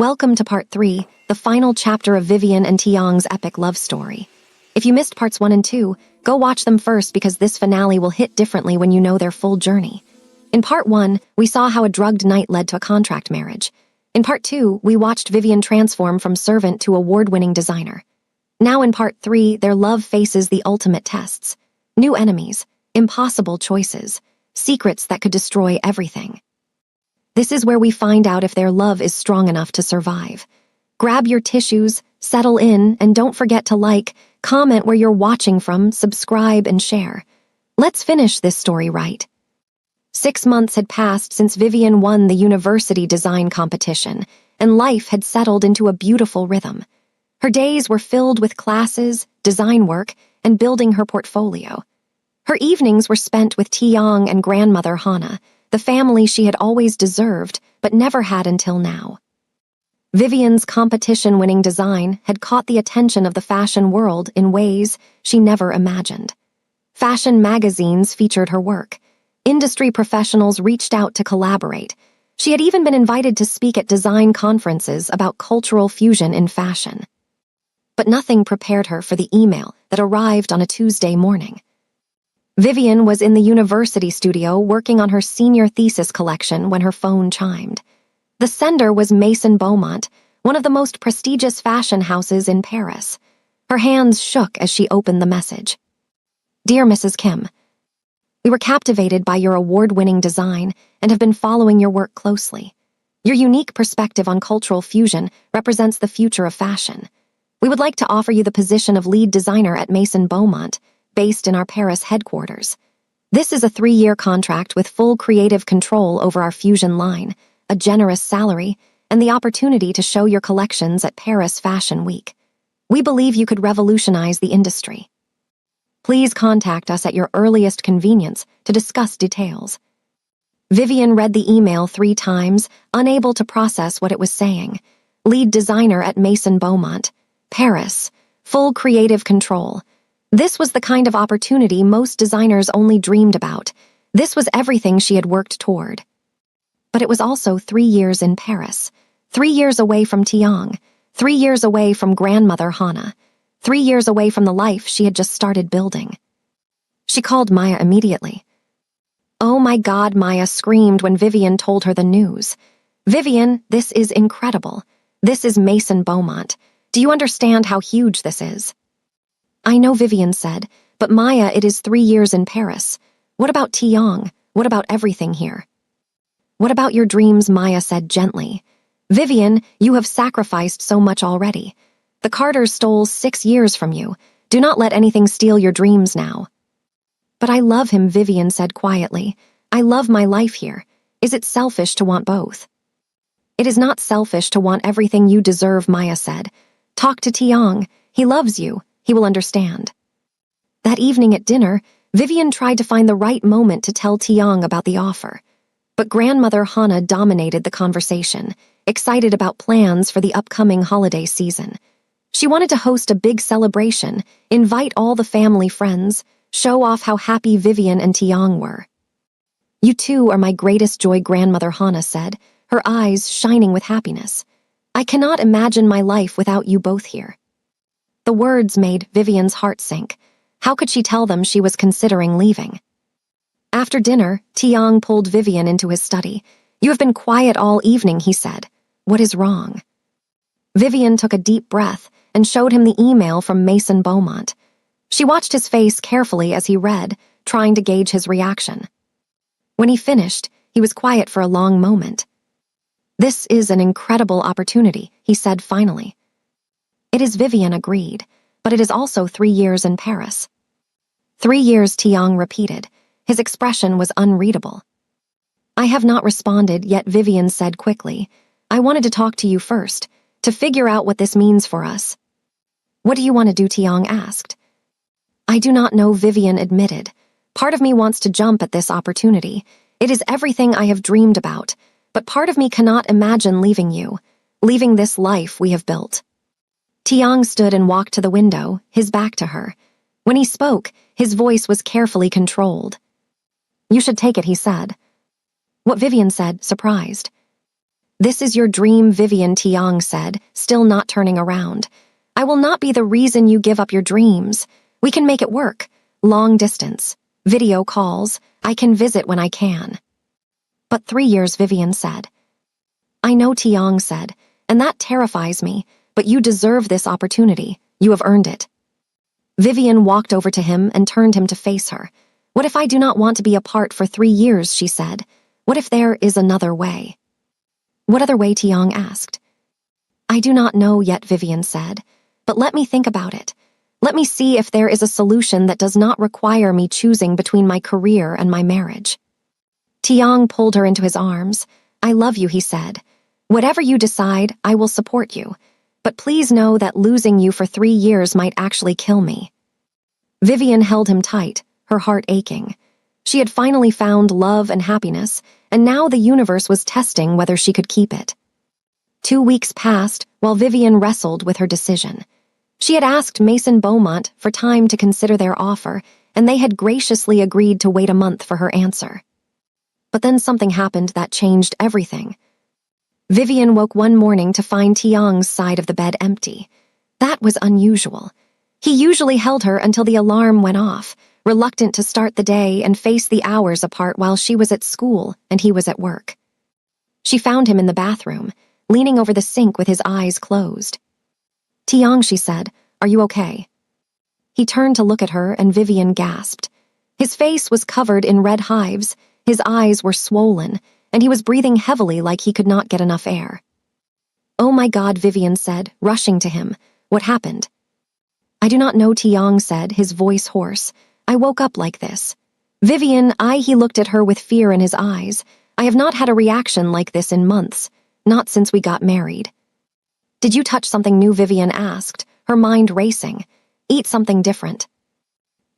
Welcome to part 3, the final chapter of Vivian and Taeyong's epic love story. If you missed parts 1 and 2, go watch them first because this finale will hit differently when you know their full journey. In part 1, we saw how a drugged knight led to a contract marriage. In part 2, we watched Vivian transform from servant to award-winning designer. Now in part 3, their love faces the ultimate tests. New enemies, impossible choices, secrets that could destroy everything. This is where we find out if their love is strong enough to survive. Grab your tissues, settle in, and don't forget to like, comment where you're watching from, subscribe, and share. Let's finish this story right. 6 months had passed since Vivian won the university design competition, and life had settled into a beautiful rhythm. Her days were filled with classes, design work, and building her portfolio. Her evenings were spent with Taeyong and grandmother Hana, the family she had always deserved but never had until now. Vivian's competition-winning design had caught the attention of the fashion world in ways she never imagined. Fashion magazines featured her work. Industry professionals reached out to collaborate. She had even been invited to speak at design conferences about cultural fusion in fashion. But nothing prepared her for the email that arrived on a Tuesday morning. Vivian was in the university studio working on her senior thesis collection when her phone chimed. The sender was Maison Beaumont, one of the most prestigious fashion houses in Paris. Her hands shook as she opened the message. Dear Mrs. Kim, we were captivated by your award-winning design and have been following your work closely. Your unique perspective on cultural fusion represents the future of fashion. We would like to offer you the position of lead designer at Maison Beaumont, based in our Paris headquarters. This is a 3-year contract with full creative control over our fusion line, a generous salary, and the opportunity to show your collections at Paris Fashion Week. We believe you could revolutionize the industry. Please contact us at your earliest convenience to discuss details. Vivian read the email 3 times, unable to process what it was saying. Lead designer at Maison Beaumont, Paris, full creative control. This was the kind of opportunity most designers only dreamed about. This was everything she had worked toward. But it was also 3 years in Paris, 3 years away from Taeyong, 3 years away from grandmother Hana, 3 years away from the life she had just started building. She called Maya immediately. Oh my God, Maya screamed when Vivian told her the news. Vivian, this is incredible. This is Maison Beaumont. Do you understand how huge this is? I know, Vivian said, but Maya, it is 3 years in Paris. What about Taeyong? What about everything here? What about your dreams? Maya said gently. Vivian, you have sacrificed so much already. The Carters stole 6 years from you. Do not let anything steal your dreams now. But I love him, Vivian said quietly. I love my life here. Is it selfish to want both? It is not selfish to want everything you deserve, Maya said. Talk to Taeyong. He loves you. He will understand. That evening at dinner, Vivian tried to find the right moment to tell Taeyong about the offer. But grandmother Hana dominated the conversation, excited about plans for the upcoming holiday season. She wanted to host a big celebration, invite all the family friends, show off how happy Vivian and Taeyong were. You two are my greatest joy, grandmother Hana said, her eyes shining with happiness. I cannot imagine my life without you both here. The words made Vivian's heart sink. How could she tell them she was considering leaving? After dinner, Taeyong pulled Vivian into his study. You have been quiet all evening, he said. What is wrong? Vivian took a deep breath and showed him the email from Maison Beaumont. She watched his face carefully as he read, trying to gauge his reaction. When he finished, he was quiet for a long moment. This is an incredible opportunity, he said finally. It is, Vivian agreed, but it is also 3 years in Paris. 3 years, Taeyong repeated. His expression was unreadable. I have not responded yet, Vivian said quickly. I wanted to talk to you first, to figure out what this means for us. What do you want to do? Taeyong asked. I do not know, Vivian admitted. Part of me wants to jump at this opportunity. It is everything I have dreamed about, but part of me cannot imagine leaving you, leaving this life we have built. Taeyong stood and walked to the window, his back to her. When he spoke, his voice was carefully controlled. You should take it, he said. What? Vivian said, surprised. "This is your dream," Vivian Tiang said, still not turning around. "I will not be the reason you give up your dreams. We can make it work. Long distance. Video calls. I can visit when I can." "But 3 years," Vivian said. "I know," Tiang said, "and that terrifies me, but you deserve this opportunity. You have earned it." Vivian walked over to him and turned him to face her. "What if I do not want to be apart for 3 years?" she said. "What if there is another way?" "What other way?" Tiang asked. "I do not know yet," Vivian said, "but let me think about it. Let me see if there is a solution that does not require me choosing between my career and my marriage." Tiang pulled her into his arms. "I love you," he said. "Whatever you decide, I will support you. But please know that losing you for 3 years might actually kill me." Vivian held him tight, her heart aching. She had finally found love and happiness, and now the universe was testing whether she could keep it. 2 weeks passed while Vivian wrestled with her decision. She had asked Mason Beaumont for time to consider their offer, and they had graciously agreed to wait a month for her answer. But then something happened that changed everything. Vivian woke one morning to find Tiang's side of the bed empty. That was unusual. He usually held her until the alarm went off, reluctant to start the day and face the hours apart while she was at school and he was at work. She found him in the bathroom, leaning over the sink with his eyes closed. "Tiang," she said, "are you okay?" He turned to look at her and Vivian gasped. His face was covered in red hives, his eyes were swollen, and he was breathing heavily like he could not get enough air. "Oh my God," Vivian said, rushing to him. "What happened?" "I do not know," Tiang said, his voice hoarse. "I woke up like this." "Vivian," he looked at her with fear in his eyes. "I have not had a reaction like this in months, not since we got married." "Did you touch something new?" Vivian asked, her mind racing. "Eat something different."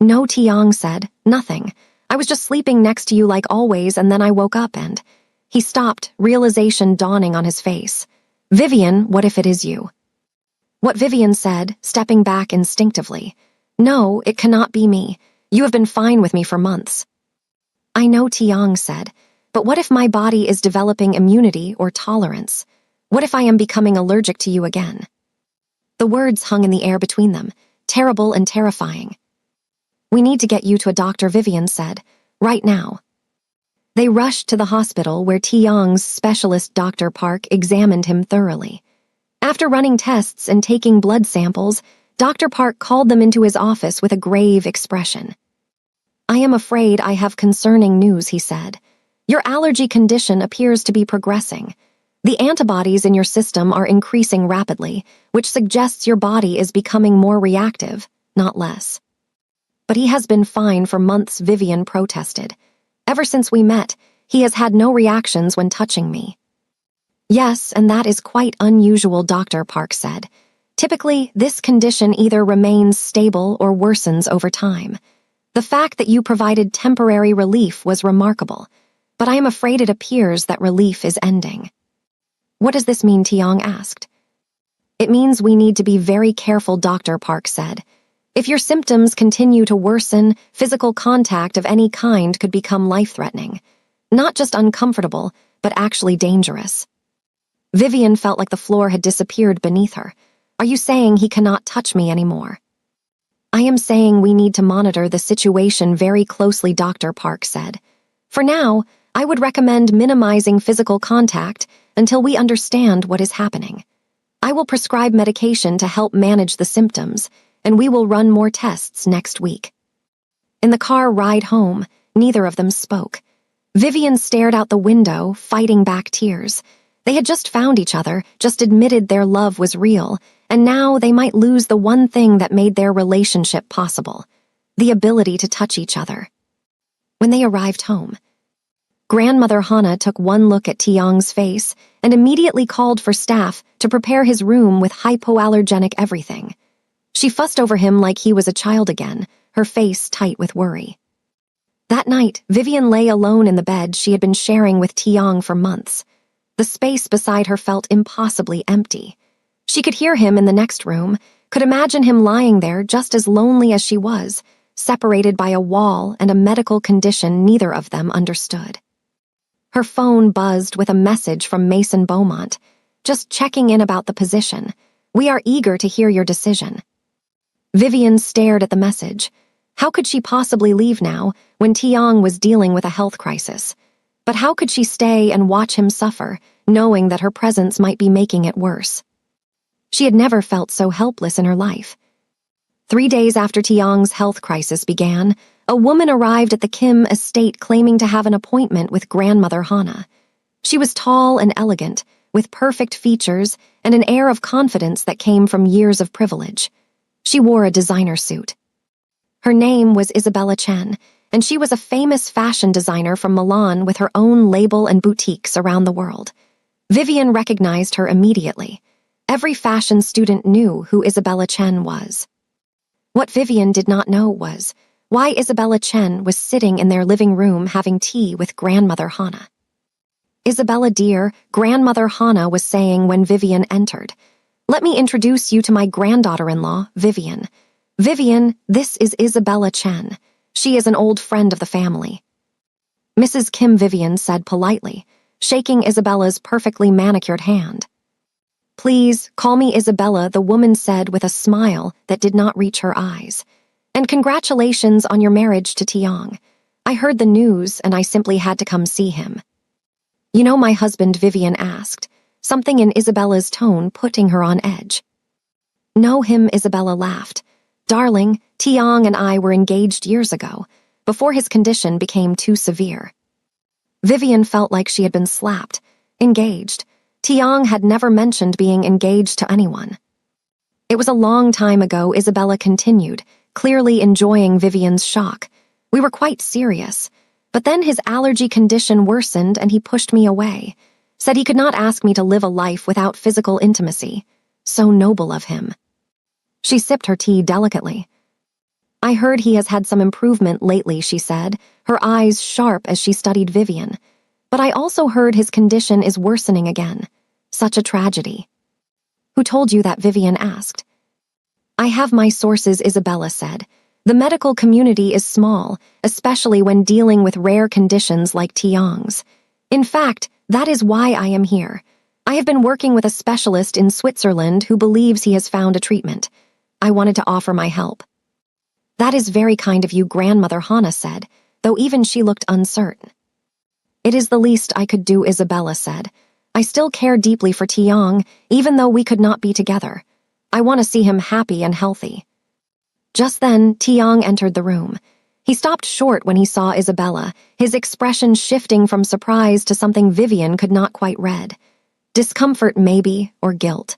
"No," Tiang said, "nothing. I was just sleeping next to you like always, and then I woke up and—" He stopped, realization dawning on his face. "Vivian, what if it is you?" What Vivian said, stepping back instinctively. "No, it cannot be me. You have been fine with me for months." "I know," Tiang said, "but what if my body is developing immunity or tolerance? What if I am becoming allergic to you again?" The words hung in the air between them, terrible and terrifying. "We need to get you to a doctor," Vivian said, "right now." They rushed to the hospital where Tiang's specialist Dr. Park examined him thoroughly. After running tests and taking blood samples, Dr. Park called them into his office with a grave expression. "I am afraid I have concerning news," he said. "Your allergy condition appears to be progressing. The antibodies in your system are increasing rapidly, which suggests your body is becoming more reactive, not less." "But he has been fine for months," Vivian protested. "Ever since we met, he has had no reactions when touching me." "Yes, and that is quite unusual," Dr. Park said. "Typically, this condition either remains stable or worsens over time. The fact that you provided temporary relief was remarkable, but I am afraid it appears that relief is ending." "What does this mean?" Tiang asked. "It means we need to be very careful," Dr. Park said. "If your symptoms continue to worsen, physical contact of any kind could become life-threatening. Not just uncomfortable, but actually dangerous." Vivian felt like the floor had disappeared beneath her. "Are you saying he cannot touch me anymore?" "I am saying we need to monitor the situation very closely," Dr. Park said. "For now, I would recommend minimizing physical contact until we understand what is happening. I will prescribe medication to help manage the symptoms, and we will run more tests next week." In the car ride home, neither of them spoke. Vivian stared out the window, fighting back tears. They had just found each other, just admitted their love was real, and now they might lose the one thing that made their relationship possible, the ability to touch each other. When they arrived home, Grandmother Hana took one look at Tiang's face and immediately called for staff to prepare his room with hypoallergenic everything. She fussed over him like he was a child again, her face tight with worry. That night, Vivian lay alone in the bed she had been sharing with Tiang for months. The space beside her felt impossibly empty. She could hear him in the next room, could imagine him lying there just as lonely as she was, separated by a wall and a medical condition neither of them understood. Her phone buzzed with a message from Mason Beaumont. Just checking in about the position. We are eager to hear your decision. Vivian stared at the message. How could she possibly leave now when Tiang was dealing with a health crisis? But how could she stay and watch him suffer, knowing that her presence might be making it worse? She had never felt so helpless in her life. 3 days after Tiang's health crisis began, a woman arrived at the Kim estate claiming to have an appointment with grandmother Hana. She was tall and elegant, with perfect features and an air of confidence that came from years of privilege. She wore a designer suit. Her name was Isabella Chen, and she was a famous fashion designer from Milan with her own label and boutiques around the world. Vivian recognized her immediately. Every fashion student knew who Isabella Chen was. What Vivian did not know was why Isabella Chen was sitting in their living room having tea with grandmother Hana. Isabella dear, grandmother Hana was saying when Vivian entered. Let me introduce you to my granddaughter-in-law, Vivian. Vivian, this is Isabella Chen. She is an old friend of the family. Mrs. Kim Vivian said politely, shaking Isabella's perfectly manicured hand. Please, call me Isabella, the woman said with a smile that did not reach her eyes. And congratulations on your marriage to Tiang. I heard the news and I simply had to come see him. You know my husband, Vivian asked, something in Isabella's tone putting her on edge. Know him, Isabella laughed. Darling, Tiang and I were engaged years ago, before his condition became too severe. Vivian felt like she had been slapped. Engaged. Tiang had never mentioned being engaged to anyone. It was a long time ago, Isabella continued, clearly enjoying Vivian's shock. We were quite serious. But then his allergy condition worsened and he pushed me away. Said he could not ask me to live a life without physical intimacy. So noble of him. She sipped her tea delicately. I heard he has had some improvement lately, she said, her eyes sharp as she studied Vivian. But I also heard his condition is worsening again. Such a tragedy. Who told you that? Vivian asked. I have my sources, Isabella said. The medical community is small, especially when dealing with rare conditions like Tiang's. In fact, that is why I am here. I have been working with a specialist in Switzerland who believes he has found a treatment. I wanted to offer my help. That is very kind of you, grandmother Hana said, though even she looked uncertain. It is the least I could do, Isabella said. I still care deeply for Tiang, even though we could not be together. I want to see him happy and healthy. Just then, Tiang entered the room. He stopped short when he saw Isabella, his expression shifting from surprise to something Vivian could not quite read. Discomfort, maybe, or guilt.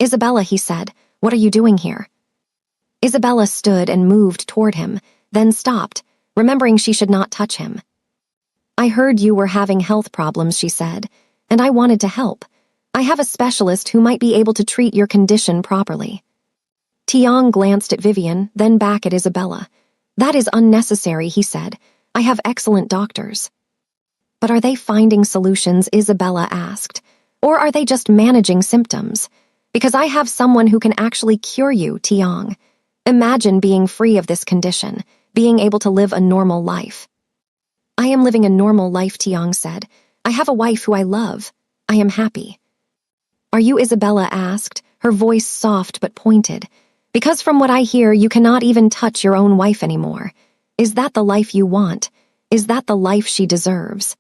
Isabella, he said, what are you doing here? Isabella stood and moved toward him, then stopped, remembering she should not touch him. I heard you were having health problems, she said, and I wanted to help. I have a specialist who might be able to treat your condition properly. Tiang glanced at Vivian, then back at Isabella. That is unnecessary, he said. I have excellent doctors. But are they finding solutions? Isabella asked. Or are they just managing symptoms? Because I have someone who can actually cure you, Tiang. Imagine being free of this condition, being able to live a normal life. I am living a normal life, Tiang said. I have a wife who I love. I am happy. Are you? Isabella asked, her voice soft but pointed. Because from what I hear, you cannot even touch your own wife anymore. Is that the life you want? Is that the life she deserves?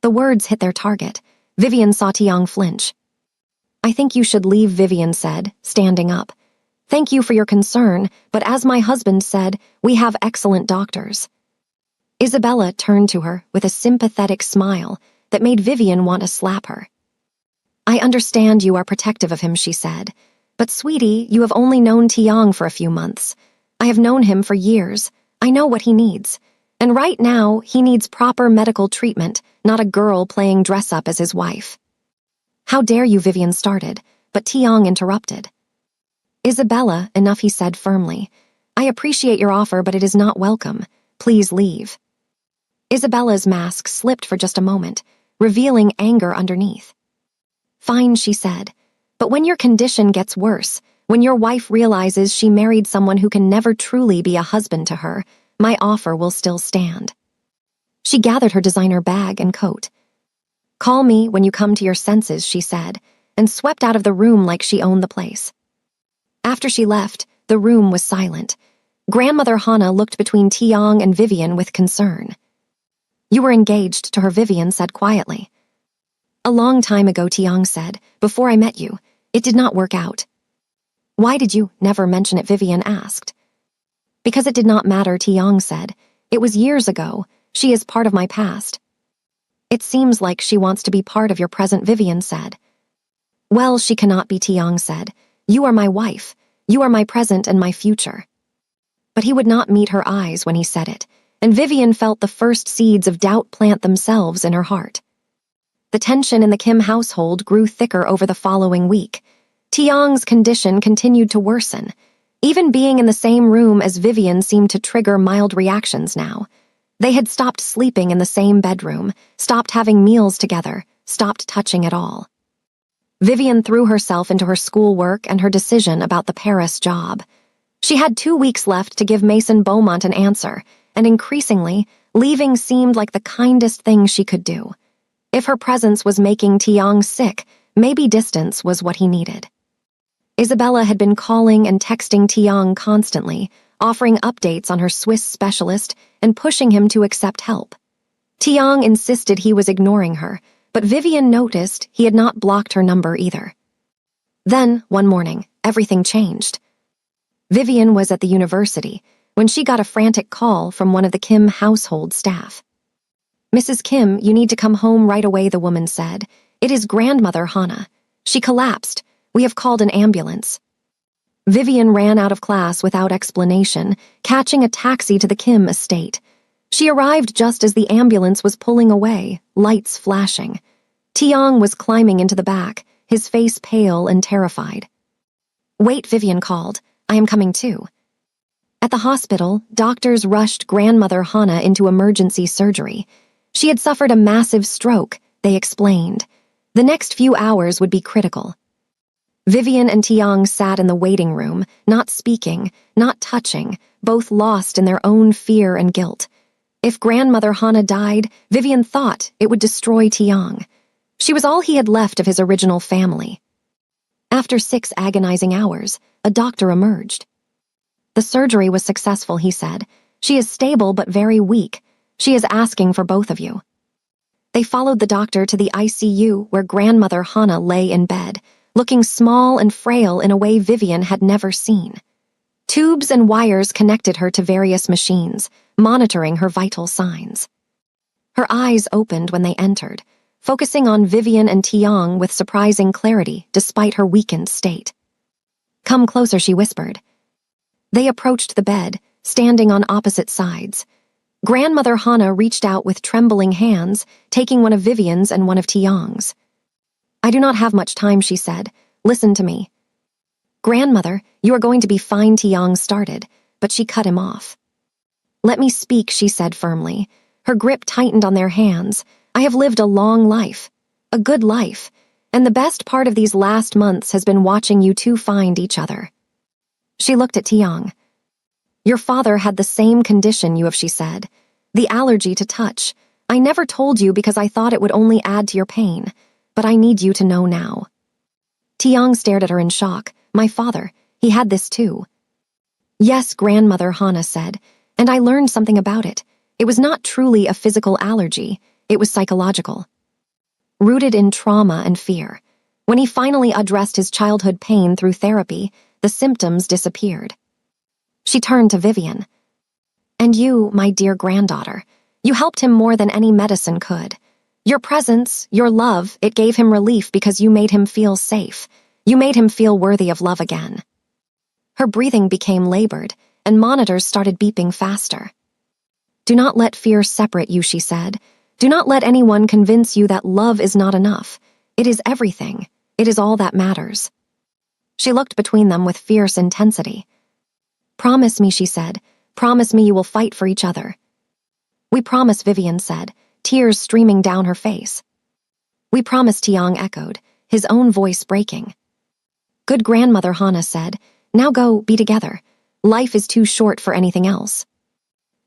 The words hit their target. Vivian saw Tiang flinch. I think you should leave, Vivian said, standing up. Thank you for your concern, but as my husband said, we have excellent doctors. Isabella turned to her with a sympathetic smile that made Vivian want to slap her. I understand you are protective of him, she said. But sweetie, you have only known Tiang for a few months. I have known him for years. I know what he needs. And right now, he needs proper medical treatment, not a girl playing dress-up as his wife. How dare you? Vivian started, but Tiang interrupted. Isabella, enough, he said firmly. I appreciate your offer, but it is not welcome. Please leave. Isabella's mask slipped for just a moment, revealing anger underneath. Fine, she said. But when your condition gets worse, when your wife realizes she married someone who can never truly be a husband to her, my offer will still stand. She gathered her designer bag and coat. "Call me when you come to your senses," she said, and swept out of the room like she owned the place. After she left, the room was silent. Grandmother Hana looked between Tiong and Vivian with concern. "You were engaged to her," Vivian said quietly. "A long time ago," Tiong said, "before I met you. It did not work out." "Why did you never mention it?" Vivian asked. "Because it did not matter," Tiong said. "It was years ago. She is part of my past." "It seems like she wants to be part of your present," Vivian said. "Well, she cannot be," Tiong said. "You are my wife. You are my present and my future." But he would not meet her eyes when he said it, and Vivian felt the first seeds of doubt plant themselves in her heart. The tension in the Kim household grew thicker over the following week. Tiong's condition continued to worsen. Even being in the same room as Vivian seemed to trigger mild reactions now. They had stopped sleeping in the same bedroom, stopped having meals together, stopped touching at all. Vivian threw herself into her schoolwork and her decision about the Paris job. She had 2 weeks left to give Mason Beaumont an answer, and increasingly, leaving seemed like the kindest thing she could do. If her presence was making Tiong sick, maybe distance was what he needed. Isabella had been calling and texting Tiong constantly, offering updates on her Swiss specialist and pushing him to accept help. Tiong insisted he was ignoring her, but Vivian noticed he had not blocked her number either. Then, one morning, everything changed. Vivian was at the university when she got a frantic call from one of the Kim household staff. "Mrs. Kim, you need to come home right away," the woman said. "It is grandmother Hana. She collapsed. We have called an ambulance." Vivian ran out of class without explanation, catching a taxi to the Kim estate. She arrived just as the ambulance was pulling away, lights flashing. Tiong was climbing into the back, his face pale and terrified. "Wait," Vivian called. "I am coming too." At the hospital, doctors rushed grandmother Hana into emergency surgery. She had suffered a massive stroke, they explained. The next few hours would be critical. Vivian and Tiong sat in the waiting room, not speaking, not touching, both lost in their own fear and guilt. If grandmother Hana died, Vivian thought it would destroy Tiong. She was all he had left of his original family. After 6 agonizing hours, a doctor emerged. "The surgery was successful," he said. "She is stable but very weak. She is asking for both of you." They followed the doctor to the ICU where grandmother Hana lay in bed, looking small and frail in a way Vivian had never seen. Tubes and wires connected her to various machines, monitoring her vital signs. Her eyes opened when they entered, focusing on Vivian and Tiong with surprising clarity despite her weakened state. "Come closer," she whispered. They approached the bed, standing on opposite sides. Grandmother Hana reached out with trembling hands, taking one of Vivian's and one of Tiong's. "I do not have much time," she said. "Listen to me." "Grandmother, you are going to be fine," Tiong started, but she cut him off. "Let me speak," she said firmly. Her grip tightened on their hands. "I have lived a long life, a good life, and the best part of these last months has been watching you two find each other." She looked at Tiong. "Your father had the same condition you have," she said. "The allergy to touch. I never told you because I thought it would only add to your pain, but I need you to know now." Tiong stared at her in shock. "My father, he had this too." "Yes," grandmother Hana said, "and I learned something about it. It was not truly a physical allergy, it was psychological. Rooted in trauma and fear. When he finally addressed his childhood pain through therapy, the symptoms disappeared." She turned to Vivian. "And you, my dear granddaughter, you helped him more than any medicine could. Your presence, your love, it gave him relief because you made him feel safe. You made him feel worthy of love again." Her breathing became labored, and monitors started beeping faster. "Do not let fear separate you," she said. "Do not let anyone convince you that love is not enough. It is everything. It is all that matters." She looked between them with fierce intensity. "Promise me," she said. "Promise me you will fight for each other." "We promise," Vivian said, tears streaming down her face. "We promise," Tiong echoed, his own voice breaking. "Good grandmother Hana said, now go, be together. Life is too short for anything else."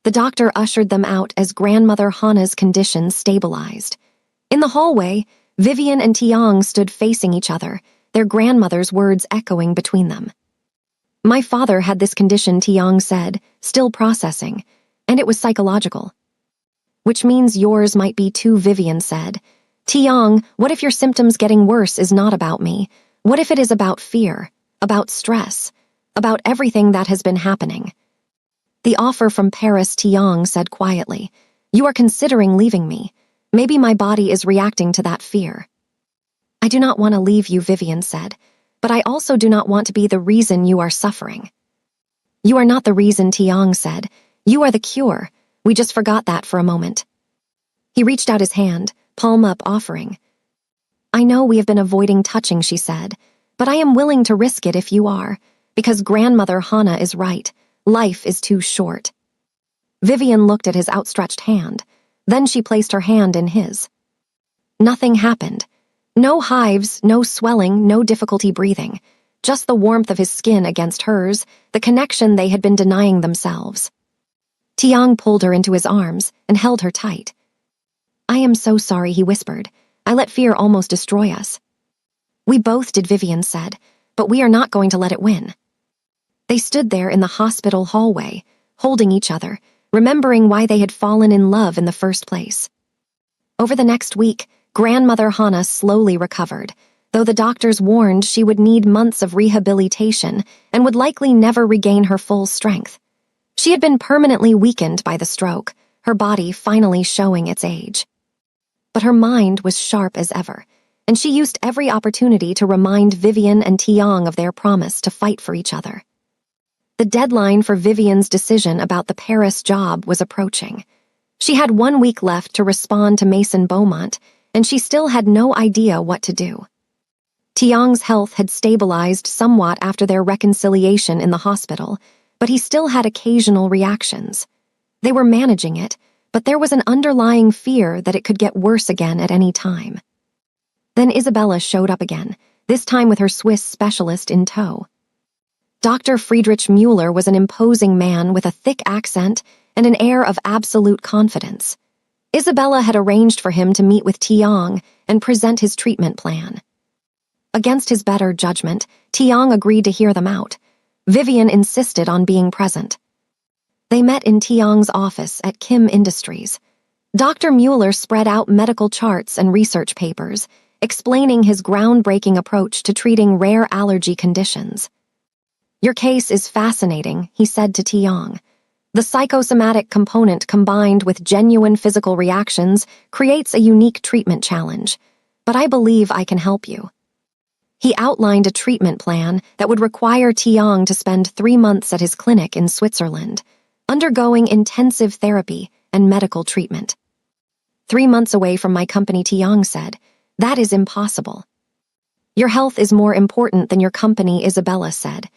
The doctor ushered them out as grandmother Hana's condition stabilized. In the hallway, Vivian and Tiang stood facing each other, their grandmother's words echoing between them. My father had this condition, Tiang said, still processing, and it was psychological. Which means yours might be too, Vivian said. Tiang, what if your symptoms getting worse is not about me? What if it is about fear, about stress, about everything that has been happening? The offer from Paris, Tiang said quietly. You are considering leaving me. Maybe my body is reacting to that fear. I do not want to leave you, Vivian said, but I also do not want to be the reason you are suffering. You are not the reason, Tiang said. You are the cure. We just forgot that for a moment. He reached out his hand, palm up, offering. I know we have been avoiding touching, she said, but I am willing to risk it if you are, because grandmother Hana is right. Life is too short. Vivian looked at his outstretched hand. Then she placed her hand in his. Nothing happened. No hives, no swelling, no difficulty breathing. Just the warmth of his skin against hers, the connection they had been denying themselves. Tiang pulled her into his arms and held her tight. I am so sorry, he whispered. I let fear almost destroy us. We both did, Vivian said, but we are not going to let it win. They stood there in the hospital hallway, holding each other, remembering why they had fallen in love in the first place. Over the next week, grandmother Hana slowly recovered, though the doctors warned she would need months of rehabilitation and would likely never regain her full strength. She had been permanently weakened by the stroke, her body finally showing its age. But her mind was sharp as ever, and she used every opportunity to remind Vivian and Tiang of their promise to fight for each other. The deadline for Vivian's decision about the Paris job was approaching. She had 1 week left to respond to Mason Beaumont, and she still had no idea what to do. Tiang's health had stabilized somewhat after their reconciliation in the hospital, but he still had occasional reactions. They were managing it, but there was an underlying fear that it could get worse again at any time. Then Isabella showed up again, this time with her Swiss specialist in tow. Dr. Friedrich Müller was an imposing man with a thick accent and an air of absolute confidence. Isabella had arranged for him to meet with Tiang and present his treatment plan. Against his better judgment, Tiang agreed to hear them out. Vivian insisted on being present. They met in Tiang's office at Kim Industries. Dr. Müller spread out medical charts and research papers, explaining his groundbreaking approach to treating rare allergy conditions. Your case is fascinating, he said to Tiang. The psychosomatic component combined with genuine physical reactions creates a unique treatment challenge, but I believe I can help you. He outlined a treatment plan that would require Tiang to spend 3 months at his clinic in Switzerland, undergoing intensive therapy and medical treatment. 3 months away from my company, Tiang said. That is impossible. Your health is more important than your company, Isabella said.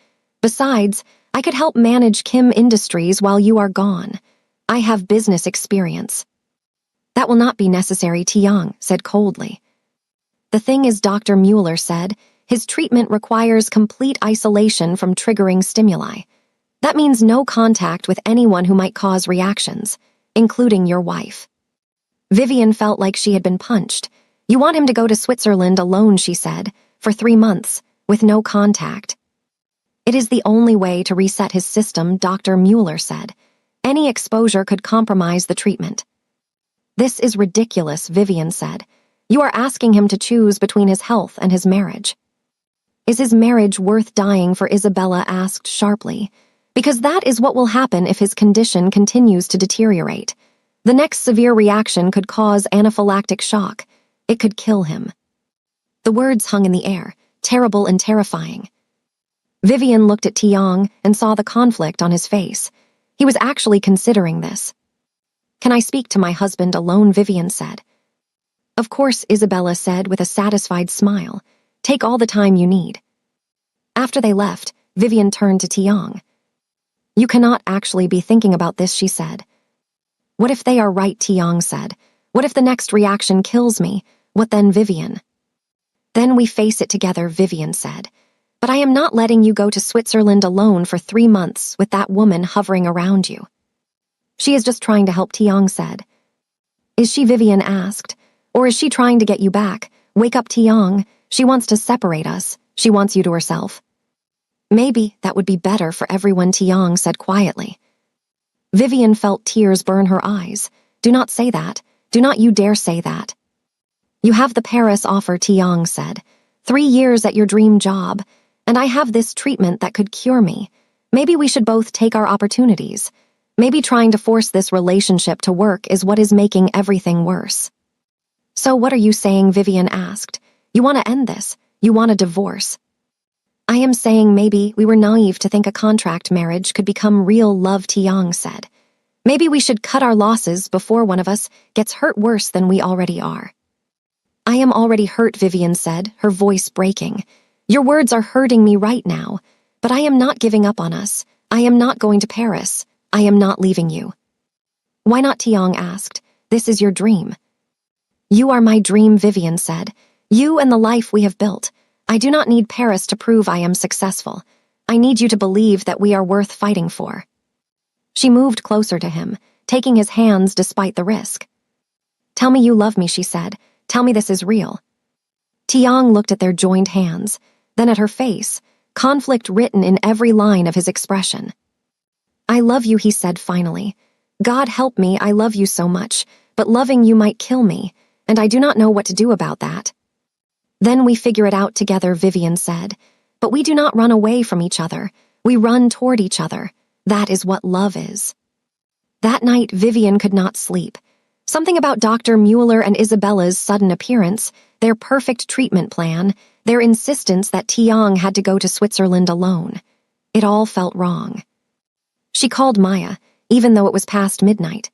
Besides, I could help manage Kim Industries while you are gone. I have business experience. That will not be necessary, Tiang said coldly. The thing is, Dr. Müller said, his treatment requires complete isolation from triggering stimuli. That means no contact with anyone who might cause reactions, including your wife. Vivian felt like she had been punched. You want him to go to Switzerland alone, she said, for 3 months, with no contact. It is the only way to reset his system, Dr. Müller said. Any exposure could compromise the treatment. This is ridiculous, Vivian said. You are asking him to choose between his health and his marriage. Is his marriage worth dying for? Isabella asked sharply. Because that is what will happen if his condition continues to deteriorate. The next severe reaction could cause anaphylactic shock. It could kill him. The words hung in the air, terrible and terrifying. Vivian looked at Tiang and saw the conflict on his face. He was actually considering this. Can I speak to my husband alone? Vivian said. Of course, Isabella said with a satisfied smile. Take all the time you need. After they left, Vivian turned to Tiang. You cannot actually be thinking about this, she said. What if they are right? Tiang said. What if the next reaction kills me? What then, Vivian? Then we face it together, Vivian said. But I am not letting you go to Switzerland alone for 3 months with that woman hovering around you. She is just trying to help, Tiang said. Is she, Vivian asked. Or is she trying to get you back? Wake up, Tiang. She wants to separate us. She wants you to herself. Maybe that would be better for everyone, Tiang said quietly. Vivian felt tears burn her eyes. Do not say that. Do not you dare say that. You have the Paris offer, Tiang said. 3 years at your dream job. And I have this treatment that could cure me. Maybe we should both take our opportunities. Maybe trying to force this relationship to work is what is making everything worse. So what are you saying, Vivian asked. You want to end this. You want a divorce. I am saying maybe we were naive to think a contract marriage could become real love, Tiang said. Maybe we should cut our losses before one of us gets hurt worse than we already are. I am already hurt, Vivian said, her voice breaking. Your words are hurting me right now, but I am not giving up on us. I am not going to Paris. I am not leaving you. Why not, Tiang asked. This is your dream. You are my dream, Vivian said. You and the life we have built. I do not need Paris to prove I am successful. I need you to believe that we are worth fighting for. She moved closer to him, taking his hands despite the risk. Tell me you love me, she said. Tell me this is real. Tiang looked at their joined hands, then at her face, conflict written in every line of his expression. I love you, he said finally. God help me, I love you so much, but loving you might kill me, and I do not know what to do about that. Then we figure it out together, Vivian said. But we do not run away from each other. We run toward each other. That is what love is. That night, Vivian could not sleep. Something about Dr. Mueller and Isabella's sudden appearance, their perfect treatment plan, their insistence that Tiang had to go to Switzerland alone. It all felt wrong. She called Maya, even though it was past midnight.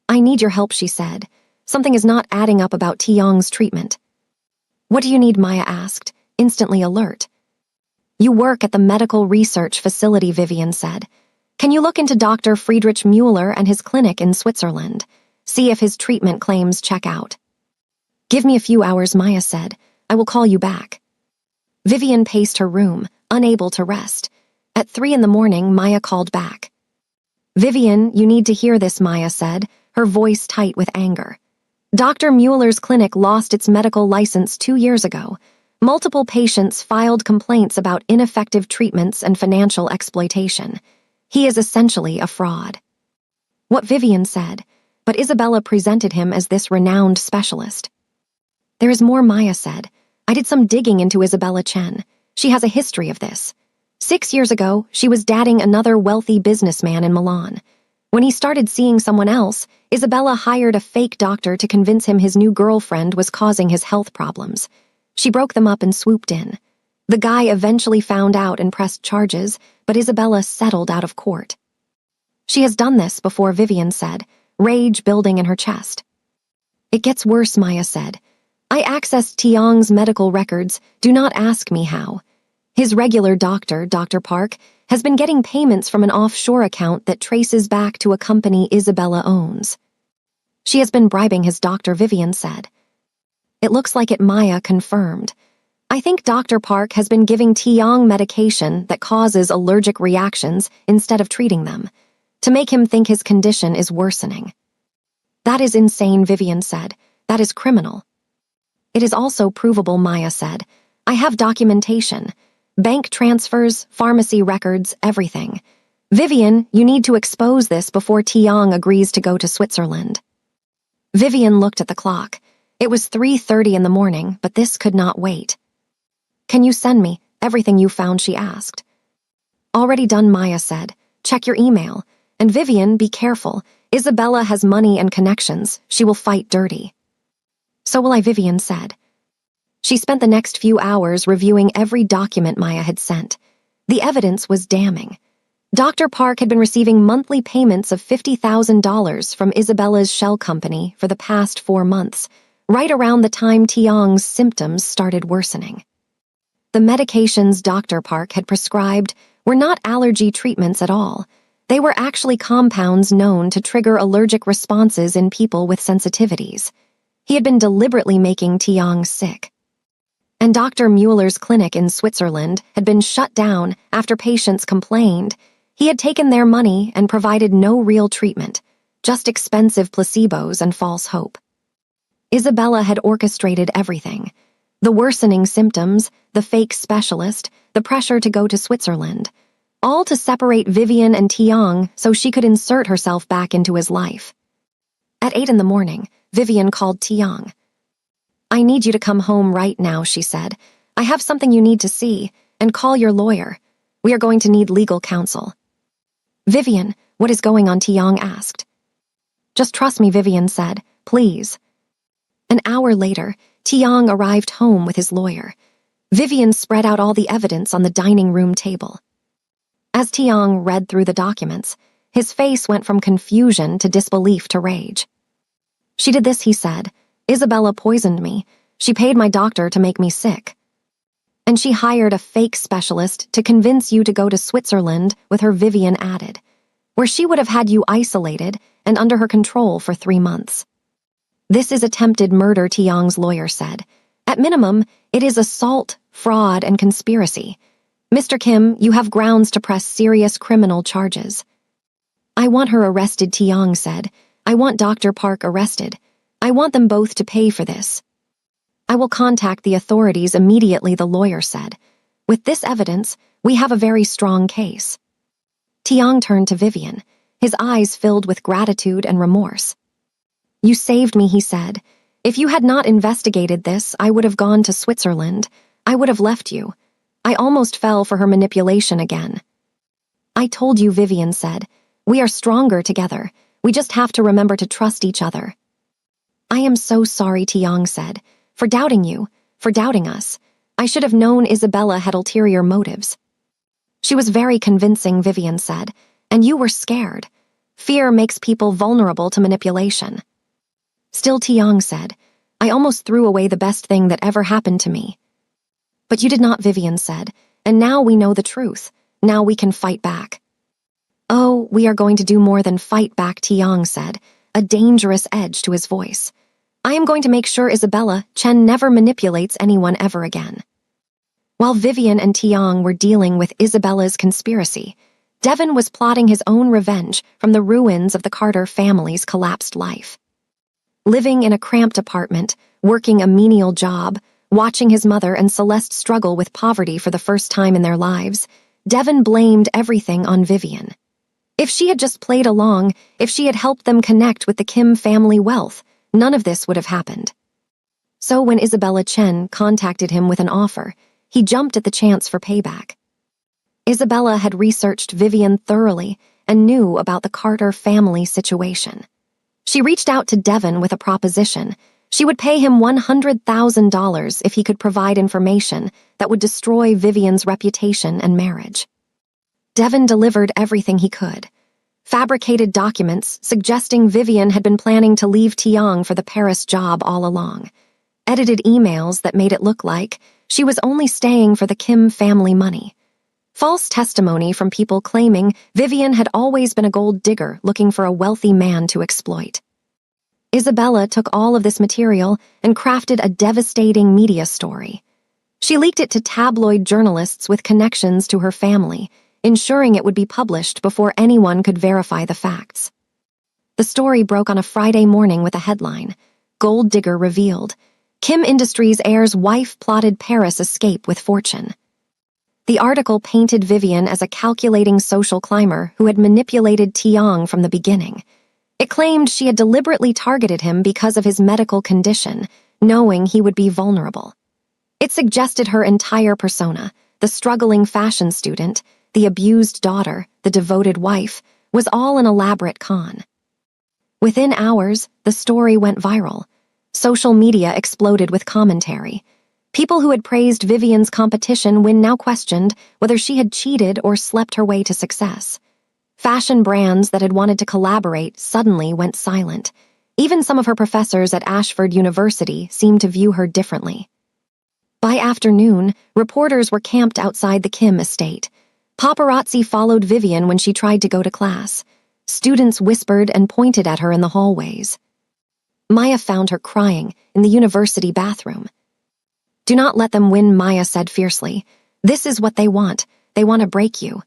I need your help, she said. Something is not adding up about Tiang's treatment. What do you need, Maya asked, instantly alert. You work at the medical research facility, Vivian said. Can you look into Dr. Friedrich Mueller and his clinic in Switzerland? See if his treatment claims check out. Give me a few hours, Maya said. I will call you back. Vivian paced her room, unable to rest. At 3 a.m, Maya called back. Vivian, you need to hear this, Maya said, her voice tight with anger. Dr. Mueller's clinic lost its medical license 2 years ago. Multiple patients filed complaints about ineffective treatments and financial exploitation. He is essentially a fraud. What Vivian said, but Isabella presented him as this renowned specialist. There is more, Maya said. I did some digging into Isabella Chen. She has a history of this. 6 years ago, she was dating another wealthy businessman in Milan. When he started seeing someone else, Isabella hired a fake doctor to convince him his new girlfriend was causing his health problems. She broke them up and swooped in. The guy eventually found out and pressed charges, but Isabella settled out of court. She has done this before, Vivian said, rage building in her chest. It gets worse, Maya said. I accessed Tiang's medical records. Do not ask me how. His regular doctor, Dr. Park, has been getting payments from an offshore account that traces back to a company Isabella owns. She has been bribing his doctor, Vivian said. It looks like it, Maya confirmed. I think Dr. Park has been giving Tiang medication that causes allergic reactions instead of treating them, to make him think his condition is worsening. That is insane, Vivian said. That is criminal. It is also provable, Maya said. I have documentation. Bank transfers, pharmacy records, everything. Vivian, you need to expose this before Tiang agrees to go to Switzerland. Vivian looked at the clock. It was 3:30 in the morning, but this could not wait. Can you send me everything you found, she asked. Already done, Maya said. Check your email. And Vivian, be careful. Isabella has money and connections. She will fight dirty. So will I, Vivian said. She spent the next few hours reviewing every document Maya had sent. The evidence was damning. Dr. Park had been receiving monthly payments of $50,000 from Isabella's shell company for the past 4 months, right around the time Tiang's symptoms started worsening. The medications Dr. Park had prescribed were not allergy treatments at all. They were actually compounds known to trigger allergic responses in people with sensitivities. He had been deliberately making Tiang sick. And Dr. Mueller's clinic in Switzerland had been shut down after patients complained. He had taken their money and provided no real treatment, just expensive placebos and false hope. Isabella had orchestrated everything. The worsening symptoms, the fake specialist, the pressure to go to Switzerland, all to separate Vivian and Tiang so she could insert herself back into his life. At 8 a.m, Vivian called Tiang. "I need you to come home right now," she said. "I have something you need to see, and call your lawyer. We are going to need legal counsel." "Vivian, what is going on?" Tiang asked. "Just trust me," Vivian said. "Please." An hour later, Tiang arrived home with his lawyer. Vivian spread out all the evidence on the dining room table. As Tiang read through the documents, his face went from confusion to disbelief to rage. "She did this," he said. "Isabella poisoned me. She paid my doctor to make me sick. And she hired a fake specialist to convince you to go to Switzerland with her," Vivian added, "where she would have had you isolated and under her control for 3 months. This is attempted murder," Tiang's lawyer said. "At minimum, it is assault, fraud, and conspiracy. Mr. Kim, you have grounds to press serious criminal charges." "I want her arrested," Tiang said. "I want Dr. Park arrested. I want them both to pay for this." "I will contact the authorities immediately," the lawyer said. "With this evidence, we have a very strong case." Tiang turned to Vivian, his eyes filled with gratitude and remorse. "You saved me," he said. "If you had not investigated this, I would have gone to Switzerland. I would have left you. I almost fell for her manipulation again." "I told you," Vivian said. "We are stronger together. We just have to remember to trust each other." "I am so sorry," Tiang said, "for doubting you, for doubting us. I should have known Isabella had ulterior motives." "She was very convincing," Vivian said, "and you were scared. Fear makes people vulnerable to manipulation." Still, Tiang said, "I almost threw away the best thing that ever happened to me." "But you did not," Vivian said, "and now we know the truth. Now we can fight back." "Oh, we are going to do more than fight back," Tiang said, a dangerous edge to his voice. "I am going to make sure Isabella Chen never manipulates anyone ever again." While Vivian and Tiang were dealing with Isabella's conspiracy, Devon was plotting his own revenge from the ruins of the Carter family's collapsed life. Living in a cramped apartment, working a menial job, watching his mother and Celeste struggle with poverty for the first time in their lives, Devon blamed everything on Vivian. If she had just played along, if she had helped them connect with the Kim family wealth, none of this would have happened. So when Isabella Chen contacted him with an offer, he jumped at the chance for payback. Isabella had researched Vivian thoroughly and knew about the Carter family situation. She reached out to Devon with a proposition. She would pay him $100,000 if he could provide information that would destroy Vivian's reputation and marriage. Devon delivered everything he could. Fabricated documents suggesting Vivian had been planning to leave Tiang for the Paris job all along. Edited emails that made it look like she was only staying for the Kim family money. False testimony from people claiming Vivian had always been a gold digger looking for a wealthy man to exploit. Isabella took all of this material and crafted a devastating media story. She leaked it to tabloid journalists with connections to her family, ensuring it would be published before anyone could verify the facts. The story broke on a Friday morning with a headline, "Gold Digger Revealed. Kim Industries heir's wife plotted Paris escape with fortune." The article painted Vivian as a calculating social climber who had manipulated Tiang from the beginning. It claimed she had deliberately targeted him because of his medical condition, knowing he would be vulnerable. It suggested her entire persona, the struggling fashion student, the abused daughter, the devoted wife, was all an elaborate con. Within hours, the story went viral. Social media exploded with commentary. People who had praised Vivian's competition win now questioned whether she had cheated or slept her way to success. Fashion brands that had wanted to collaborate suddenly went silent. Even some of her professors at Ashford University seemed to view her differently. By afternoon, reporters were camped outside the Kim estate. Paparazzi followed Vivian when she tried to go to class. Students whispered and pointed at her in the hallways. Maya found her crying in the university bathroom. "Do not let them win," Maya said fiercely. "This is what they want. They want to break you."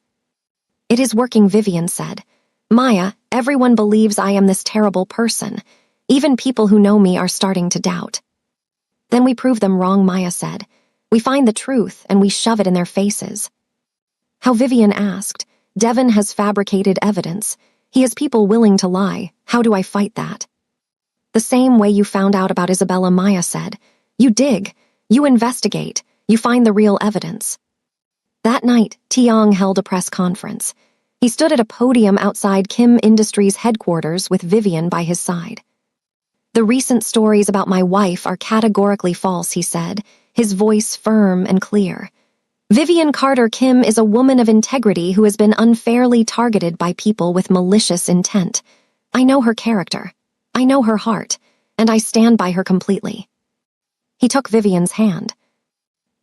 "It is working," Vivian said. "Maya, everyone believes I am this terrible person. Even people who know me are starting to doubt." "Then we prove them wrong," Maya said. "We find the truth and we shove it in their faces." How, Vivian asked. "Devin has fabricated evidence. He has people willing to lie. How do I fight that?" "The same way you found out about Isabella," Maya said. "You dig. You investigate. You find the real evidence." That night, Tiong held a press conference. He stood at a podium outside Kim Industries headquarters with Vivian by his side. "The recent stories about my wife are categorically false," he said, his voice firm and clear. "Vivian Carter Kim is a woman of integrity who has been unfairly targeted by people with malicious intent. I know her character. I know her heart, and I stand by her completely." He took Vivian's hand.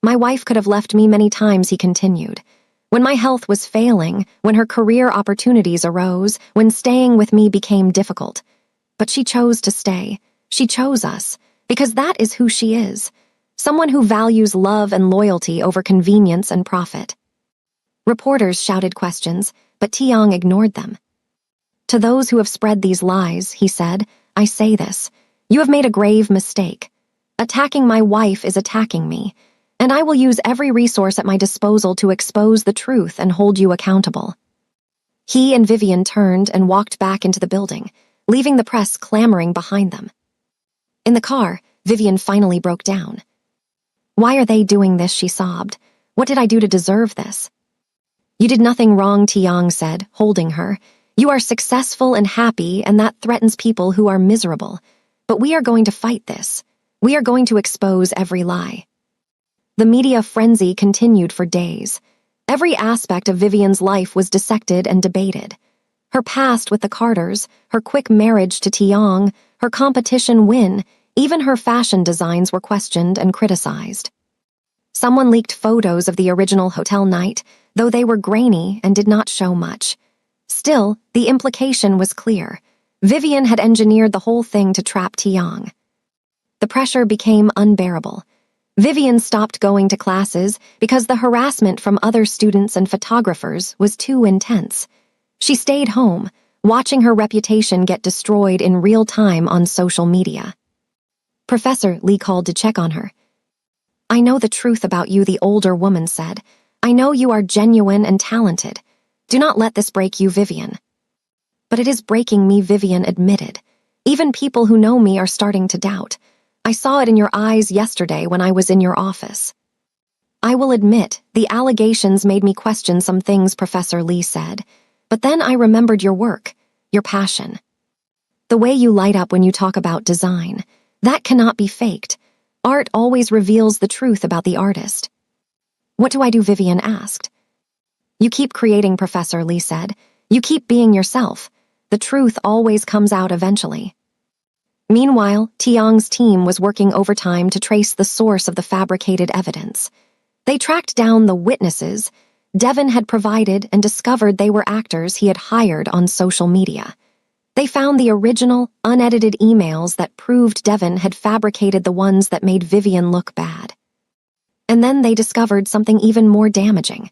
"My wife could have left me many times," he continued. "When my health was failing, when her career opportunities arose, when staying with me became difficult. But she chose to stay. She chose us, because that is who she is. Someone who values love and loyalty over convenience and profit." Reporters shouted questions, but Tiong ignored them. "To those who have spread these lies," he said, "I say this. You have made a grave mistake. Attacking my wife is attacking me, and I will use every resource at my disposal to expose the truth and hold you accountable." He and Vivian turned and walked back into the building, leaving the press clamoring behind them. In the car, Vivian finally broke down. "Why are they doing this?" she sobbed. "What did I do to deserve this?" "You did nothing wrong," Tiong said, holding her. "You are successful and happy, and that threatens people who are miserable. But we are going to fight this. We are going to expose every lie." The media frenzy continued for days. Every aspect of Vivian's life was dissected and debated. Her past with the Carters, her quick marriage to Tiong, her competition win, even her fashion designs were questioned and criticized. Someone leaked photos of the original hotel night, though they were grainy and did not show much. Still, the implication was clear. Vivian had engineered the whole thing to trap Tiong. The pressure became unbearable. Vivian stopped going to classes because the harassment from other students and photographers was too intense. She stayed home, watching her reputation get destroyed in real time on social media. Professor Lee called to check on her. "I know the truth about you," the older woman said. "I know you are genuine and talented. Do not let this break you, Vivian." "But it is breaking me," Vivian admitted. "Even people who know me are starting to doubt. I saw it in your eyes yesterday when I was in your office." "I will admit, the allegations made me question some things," Professor Lee said. "But then I remembered your work, your passion. The way you light up when you talk about design. That cannot be faked. Art always reveals the truth about the artist." "What do I do?" Vivian asked. "You keep creating," Professor Lee said. "You keep being yourself. The truth always comes out eventually." Meanwhile, Tiong's team was working overtime to trace the source of the fabricated evidence. They tracked down the witnesses Devin had provided and discovered they were actors he had hired on social media. They found the original, unedited emails that proved Devin had fabricated the ones that made Vivian look bad. And then they discovered something even more damaging.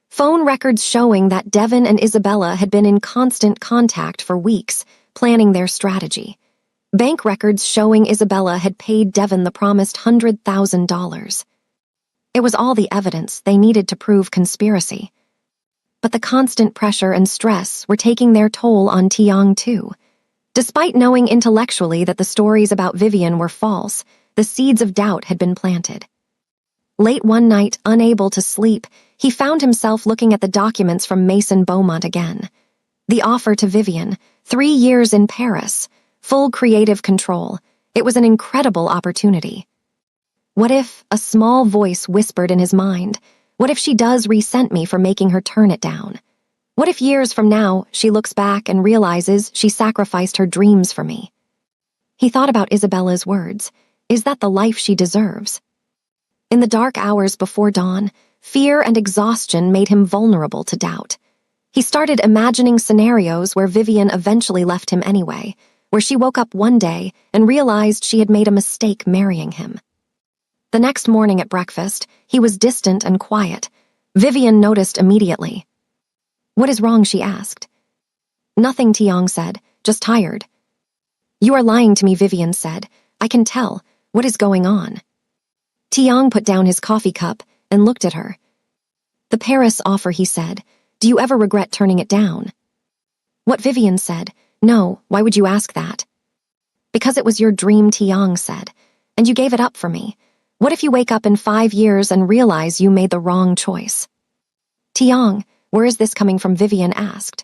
Phone records showing that Devin and Isabella had been in constant contact for weeks, planning their strategy. Bank records showing Isabella had paid Devin the promised $100,000. It was all the evidence they needed to prove conspiracy. But the constant pressure and stress were taking their toll on Tiong too. Despite knowing intellectually that the stories about Vivian were false, the seeds of doubt had been planted. Late one night, unable to sleep, he found himself looking at the documents from Mason Beaumont again. The offer to Vivian, 3 years in Paris, full creative control. It was an incredible opportunity. What if, a small voice whispered in his mind, what if she does resent me for making her turn it down? What if years from now, she looks back and realizes she sacrificed her dreams for me? He thought about Isabella's words. Is that the life she deserves? In the dark hours before dawn, fear and exhaustion made him vulnerable to doubt. He started imagining scenarios where Vivian eventually left him anyway, where she woke up one day and realized she had made a mistake marrying him. The next morning at breakfast, he was distant and quiet. Vivian noticed immediately. What is wrong, she asked. Nothing, Tiang said, just tired. You are lying to me, Vivian said. I can tell. What is going on? Tiang put down his coffee cup and looked at her. The Paris offer, he said. Do you ever regret turning it down? What, Vivian said. No, why would you ask that? Because it was your dream, Tiang said, and you gave it up for me. What if you wake up in 5 years and realize you made the wrong choice? Tiang, where is this coming from, Vivian asked.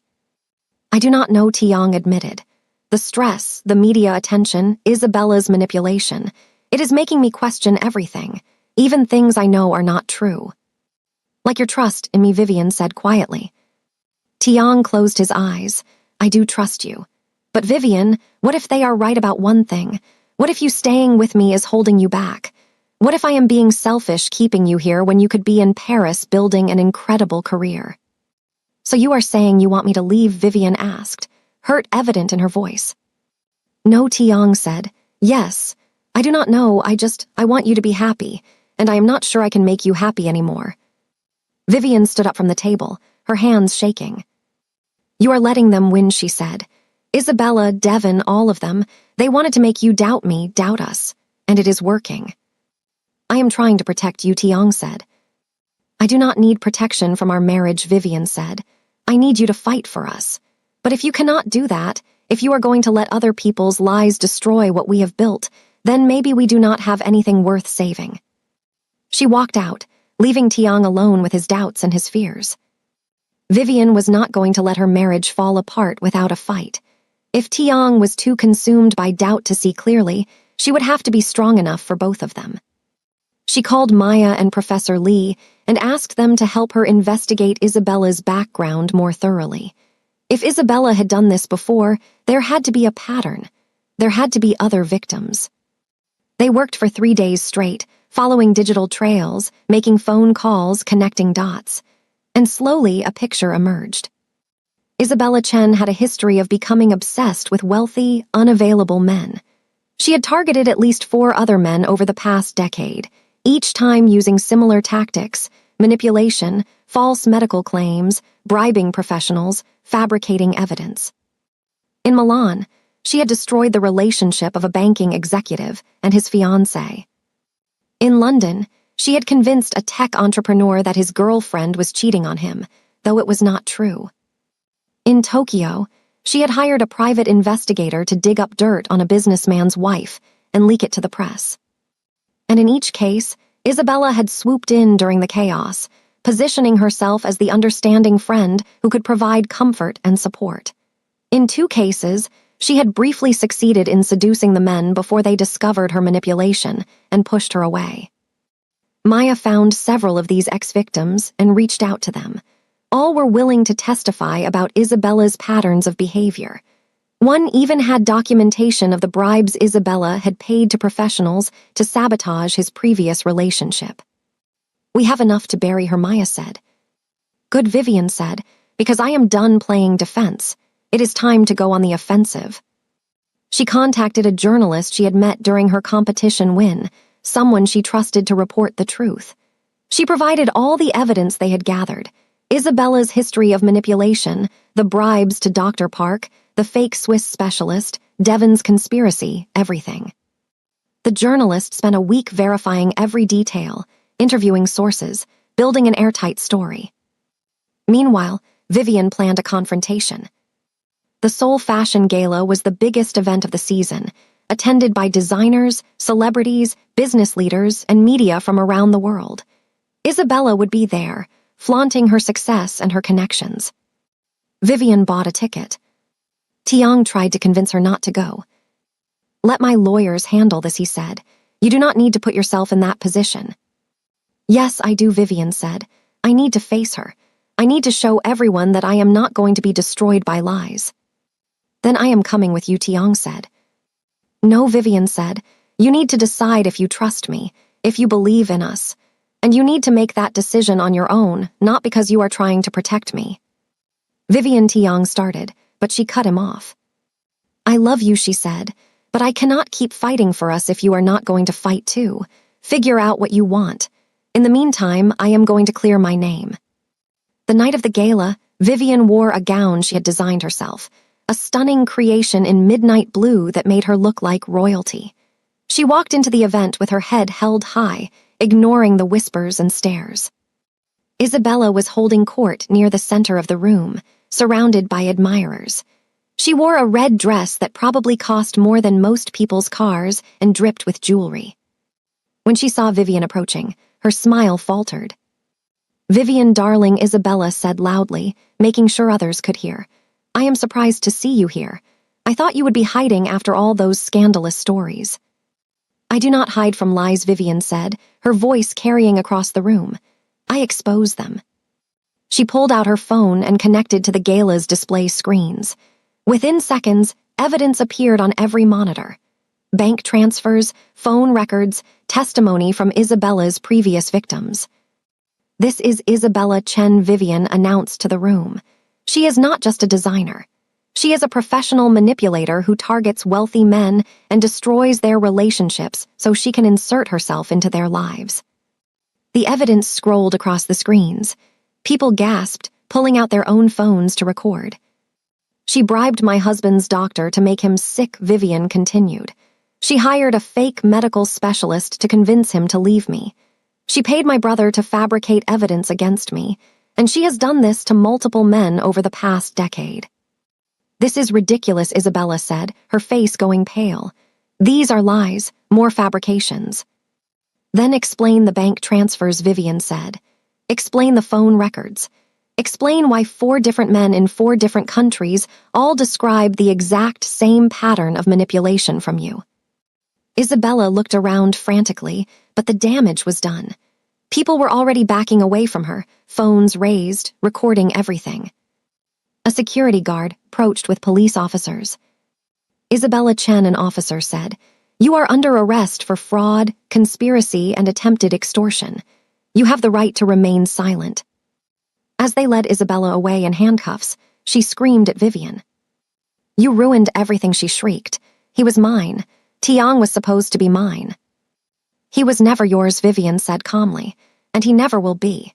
I do not know, Tiang admitted. The stress, the media attention, Isabella's manipulation. It is making me question everything, even things I know are not true. Like your trust in me, Vivian said quietly. Tiang closed his eyes. I do trust you. But Vivian, what if they are right about one thing? What if you staying with me is holding you back? What if I am being selfish keeping you here when you could be in Paris building an incredible career? So you are saying you want me to leave, Vivian asked, hurt evident in her voice. No, Tiang said. Yes. I do not know, I want you to be happy, and I am not sure I can make you happy anymore. Vivian stood up from the table, her hands shaking. You are letting them win, she said. Isabella, Devon, all of them, they wanted to make you doubt me, doubt us, and it is working. I am trying to protect you, Tiang said. I do not need protection from our marriage, Vivian said. I need you to fight for us. But if you cannot do that, if you are going to let other people's lies destroy what we have built, then maybe we do not have anything worth saving. She walked out, leaving Tiang alone with his doubts and his fears. Vivian was not going to let her marriage fall apart without a fight. If Tiang was too consumed by doubt to see clearly, she would have to be strong enough for both of them. She called Maya and Professor Lee and asked them to help her investigate Isabella's background more thoroughly. If Isabella had done this before, there had to be a pattern. There had to be other victims. They worked for 3 days straight, following digital trails, making phone calls, connecting dots. And slowly a picture emerged. Isabella Chen had a history of becoming obsessed with wealthy, unavailable men. She had targeted at least 4 other men over the past decade, each time using similar tactics: manipulation, false medical claims, bribing professionals, fabricating evidence. In Milan, she had destroyed the relationship of a banking executive and his fiancé. In London, she had convinced a tech entrepreneur that his girlfriend was cheating on him, though it was not true. In Tokyo, she had hired a private investigator to dig up dirt on a businessman's wife and leak it to the press. And in each case, Isabella had swooped in during the chaos, positioning herself as the understanding friend who could provide comfort and support. In 2 cases, she had briefly succeeded in seducing the men before they discovered her manipulation and pushed her away. Maya found several of these ex-victims and reached out to them. All were willing to testify about Isabella's patterns of behavior. One even had documentation of the bribes Isabella had paid to professionals to sabotage his previous relationship. We have enough to bury her, Maya said. Good, Vivian said, because I am done playing defense. It is time to go on the offensive. She contacted a journalist she had met during her competition win, someone she trusted to report the truth. She provided all the evidence they had gathered: Isabella's history of manipulation, the bribes to Dr. Park, the fake Swiss specialist, Devon's conspiracy, everything. The journalist spent a week verifying every detail, interviewing sources, building an airtight story. Meanwhile, Vivian planned a confrontation. The Seoul Fashion Gala was the biggest event of the season, attended by designers, celebrities, business leaders, and media from around the world. Isabella would be there, flaunting her success and her connections. Vivian bought a ticket. Tiang tried to convince her not to go. Let my lawyers handle this, he said. You do not need to put yourself in that position. Yes, I do, Vivian said. I need to face her. I need to show everyone that I am not going to be destroyed by lies. Then I am coming with you, Tiang said. No, Vivian said. You need to decide if you trust me, if you believe in us. And you need to make that decision on your own, not because you are trying to protect me. Vivian, Tiang started, but she cut him off. I love you, she said, but I cannot keep fighting for us if you are not going to fight too. Figure out what you want. In the meantime, I am going to clear my name. The night of the gala, Vivian wore a gown she had designed herself, a stunning creation in midnight blue that made her look like royalty. She walked into the event with her head held high, ignoring the whispers and stares. Isabella was holding court near the center of the room, surrounded by admirers. She wore a red dress that probably cost more than most people's cars and dripped with jewelry. When she saw Vivian approaching, her smile faltered. "Vivian, darling," Isabella said loudly, making sure others could hear. "I am surprised to see you here. I thought you would be hiding after all those scandalous stories." "I do not hide from lies," Vivian said, her voice carrying across the room. "I expose them." She pulled out her phone and connected to the gala's display screens. Within seconds, evidence appeared on every monitor. Bank transfers, phone records, testimony from Isabella's previous victims. "This is Isabella Chen," Vivian announced to the room. "She is not just a designer. She is a professional manipulator who targets wealthy men and destroys their relationships so she can insert herself into their lives." The evidence scrolled across the screens. People gasped, pulling out their own phones to record. "She bribed my husband's doctor to make him sick," Vivian continued. "She hired a fake medical specialist to convince him to leave me. She paid my brother to fabricate evidence against me, and she has done this to multiple men over the past decade." "This is ridiculous," Isabella said, her face going pale. "These are lies, more fabrications." "Then explain the bank transfers," Vivian said. "Explain the phone records. Explain why 4 different men in 4 different countries all describe the exact same pattern of manipulation from you." Isabella looked around frantically, but the damage was done. People were already backing away from her, phones raised, recording everything. A security guard approached with police officers. "Isabella Chen," an officer said, "you are under arrest for fraud, conspiracy, and attempted extortion. You have the right to remain silent." As they led Isabella away in handcuffs, she screamed at Vivian. "You ruined everything," she shrieked. "He was mine. Tiang was supposed to be mine." "He was never yours," Vivian said calmly, "and he never will be."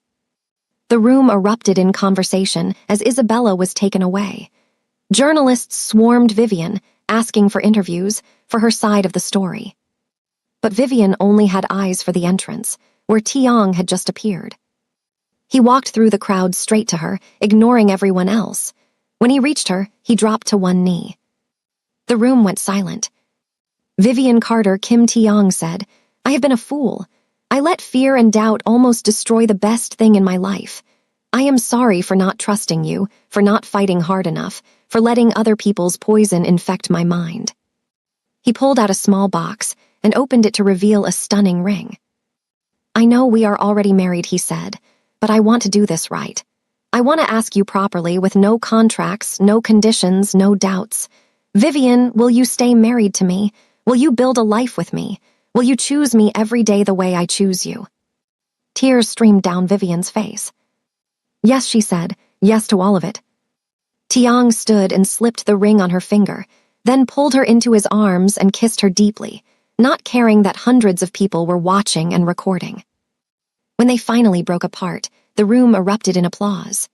The room erupted in conversation as Isabella was taken away. Journalists swarmed Vivian, asking for interviews, for her side of the story. But Vivian only had eyes for the entrance, where Tiang had just appeared. He walked through the crowd straight to her, ignoring everyone else. When he reached her, he dropped to one knee. The room went silent. Vivian Carter, Kim Tiang said, "I have been a fool. I let fear and doubt almost destroy the best thing in my life. I am sorry for not trusting you, for not fighting hard enough, for letting other people's poison infect my mind." He pulled out a small box and opened it to reveal a stunning ring. "I know we are already married," he said, "but I want to do this right. I want to ask you properly with no contracts, no conditions, no doubts. Vivian, will you stay married to me? Will you build a life with me? Will you choose me every day the way I choose you?" Tears streamed down Vivian's face. "Yes," she said, "yes to all of it." Tiang stood and slipped the ring on her finger, then pulled her into his arms and kissed her deeply, not caring that hundreds of people were watching and recording. When they finally broke apart, the room erupted in applause.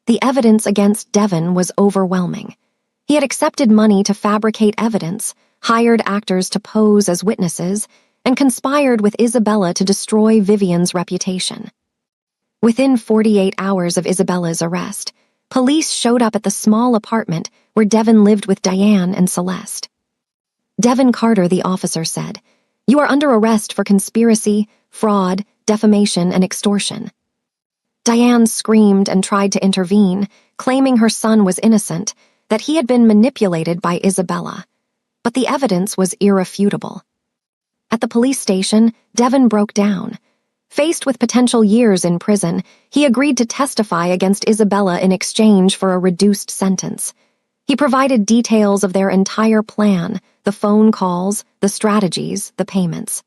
The evidence against Devon was overwhelming. He had accepted money to fabricate evidence, hired actors to pose as witnesses, and conspired with Isabella to destroy Vivian's reputation. Within 48 hours of Isabella's arrest, police showed up at the small apartment where Devon lived with Diane and Celeste. "Devon Carter," the officer said, "you are under arrest for conspiracy, fraud, defamation, and extortion." Diane screamed and tried to intervene, claiming her son was innocent, that he had been manipulated by Isabella. But the evidence was irrefutable. At the police station, Devon broke down. Faced with potential years in prison, he agreed to testify against Isabella in exchange for a reduced sentence. He provided details of their entire plan, the phone calls, the strategies, the payments.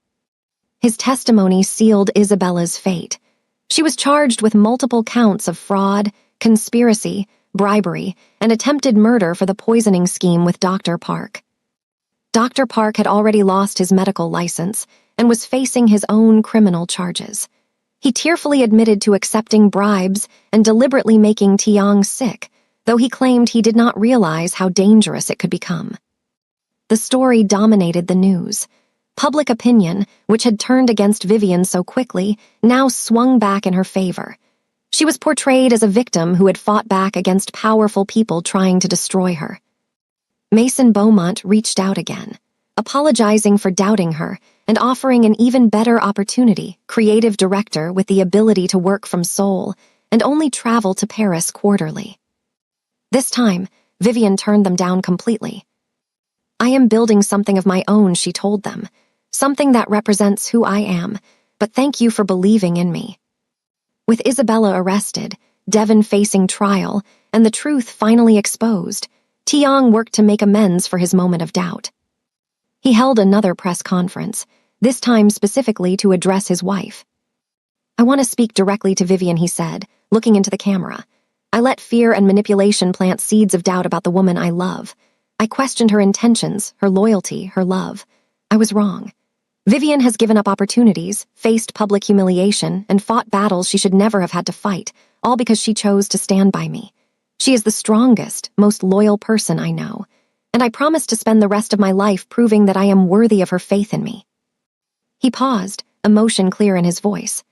His testimony sealed Isabella's fate. She was charged with multiple counts of fraud, conspiracy, bribery, and attempted murder for the poisoning scheme with Dr. Park. Dr. Park had already lost his medical license and was facing his own criminal charges. He tearfully admitted to accepting bribes and deliberately making Tiang sick, though he claimed he did not realize how dangerous it could become. The story dominated the news. Public opinion, which had turned against Vivian so quickly, now swung back in her favor. She was portrayed as a victim who had fought back against powerful people trying to destroy her. Mason Beaumont reached out again, apologizing for doubting her and offering an even better opportunity, creative director with the ability to work from Seoul and only travel to Paris quarterly. This time, Vivian turned them down completely. "I am building something of my own," she told them, "something that represents who I am, but thank you for believing in me." With Isabella arrested, Devon facing trial, and the truth finally exposed, Tiang worked to make amends for his moment of doubt. He held another press conference, this time specifically to address his wife. "I want to speak directly to Vivian," he said, looking into the camera. "I let fear and manipulation plant seeds of doubt about the woman I love. I questioned her intentions, her loyalty, her love. I was wrong. Vivian has given up opportunities, faced public humiliation, and fought battles she should never have had to fight, all because she chose to stand by me. She is the strongest, most loyal person I know, and I promise to spend the rest of my life proving that I am worthy of her faith in me." He paused, emotion clear in his voice.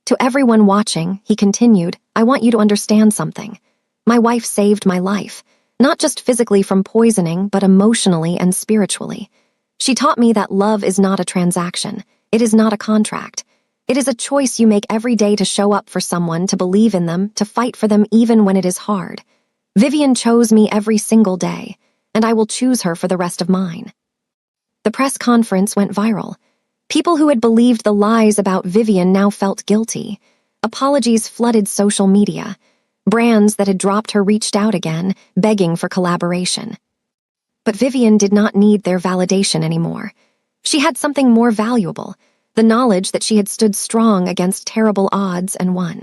"To everyone watching," he continued, "I want you to understand something. My wife saved my life, not just physically from poisoning, but emotionally and spiritually. She taught me that love is not a transaction. It is not a contract. It is a choice you make every day to show up for someone, to believe in them, to fight for them even when it is hard. Vivian chose me every single day, and I will choose her for the rest of mine." The press conference went viral. People who had believed the lies about Vivian now felt guilty. Apologies flooded social media. Brands that had dropped her reached out again, begging for collaboration. But Vivian did not need their validation anymore. She had something more valuable, the knowledge that she had stood strong against terrible odds and won.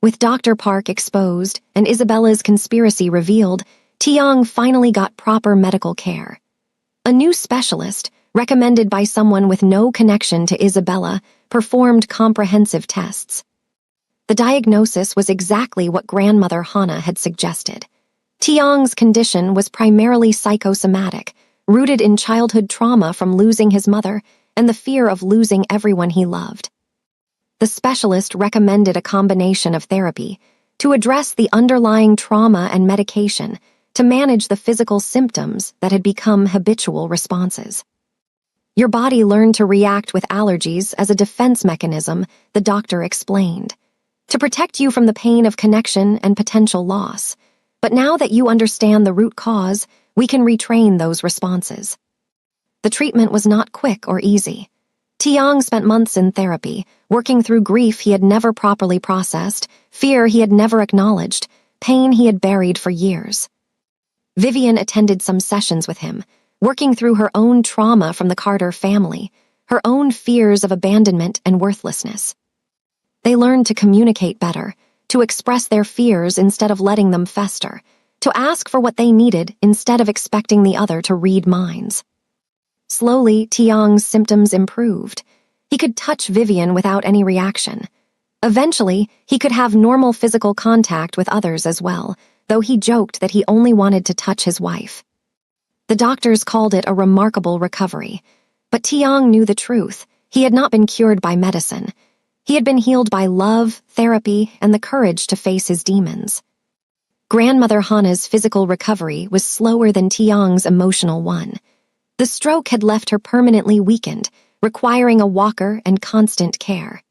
With Dr. Park exposed and Isabella's conspiracy revealed, Tiang finally got proper medical care. A new specialist, recommended by someone with no connection to Isabella, performed comprehensive tests. The diagnosis was exactly what grandmother Hana had suggested. Tiang's condition was primarily psychosomatic, rooted in childhood trauma from losing his mother and the fear of losing everyone he loved. The specialist recommended a combination of therapy to address the underlying trauma and medication to manage the physical symptoms that had become habitual responses. "Your body learned to react with allergies as a defense mechanism," the doctor explained, "to protect you from the pain of connection and potential loss. But now that you understand the root cause, we can retrain those responses." The treatment was not quick or easy. Tiang spent months in therapy, working through grief he had never properly processed, fear he had never acknowledged, pain he had buried for years. Vivian attended some sessions with him, working through her own trauma from the Carter family, her own fears of abandonment and worthlessness. They learned to communicate better, to express their fears instead of letting them fester, to ask for what they needed instead of expecting the other to read minds. Slowly, Tiang's symptoms improved. He could touch Vivian without any reaction. Eventually, he could have normal physical contact with others as well, though he joked that he only wanted to touch his wife. The doctors called it a remarkable recovery, but Tiang knew the truth. He had not been cured by medicine. He had been healed by love, therapy, and the courage to face his demons. Grandmother Hana's physical recovery was slower than Tiang's emotional one. The stroke had left her permanently weakened, requiring a walker and constant care.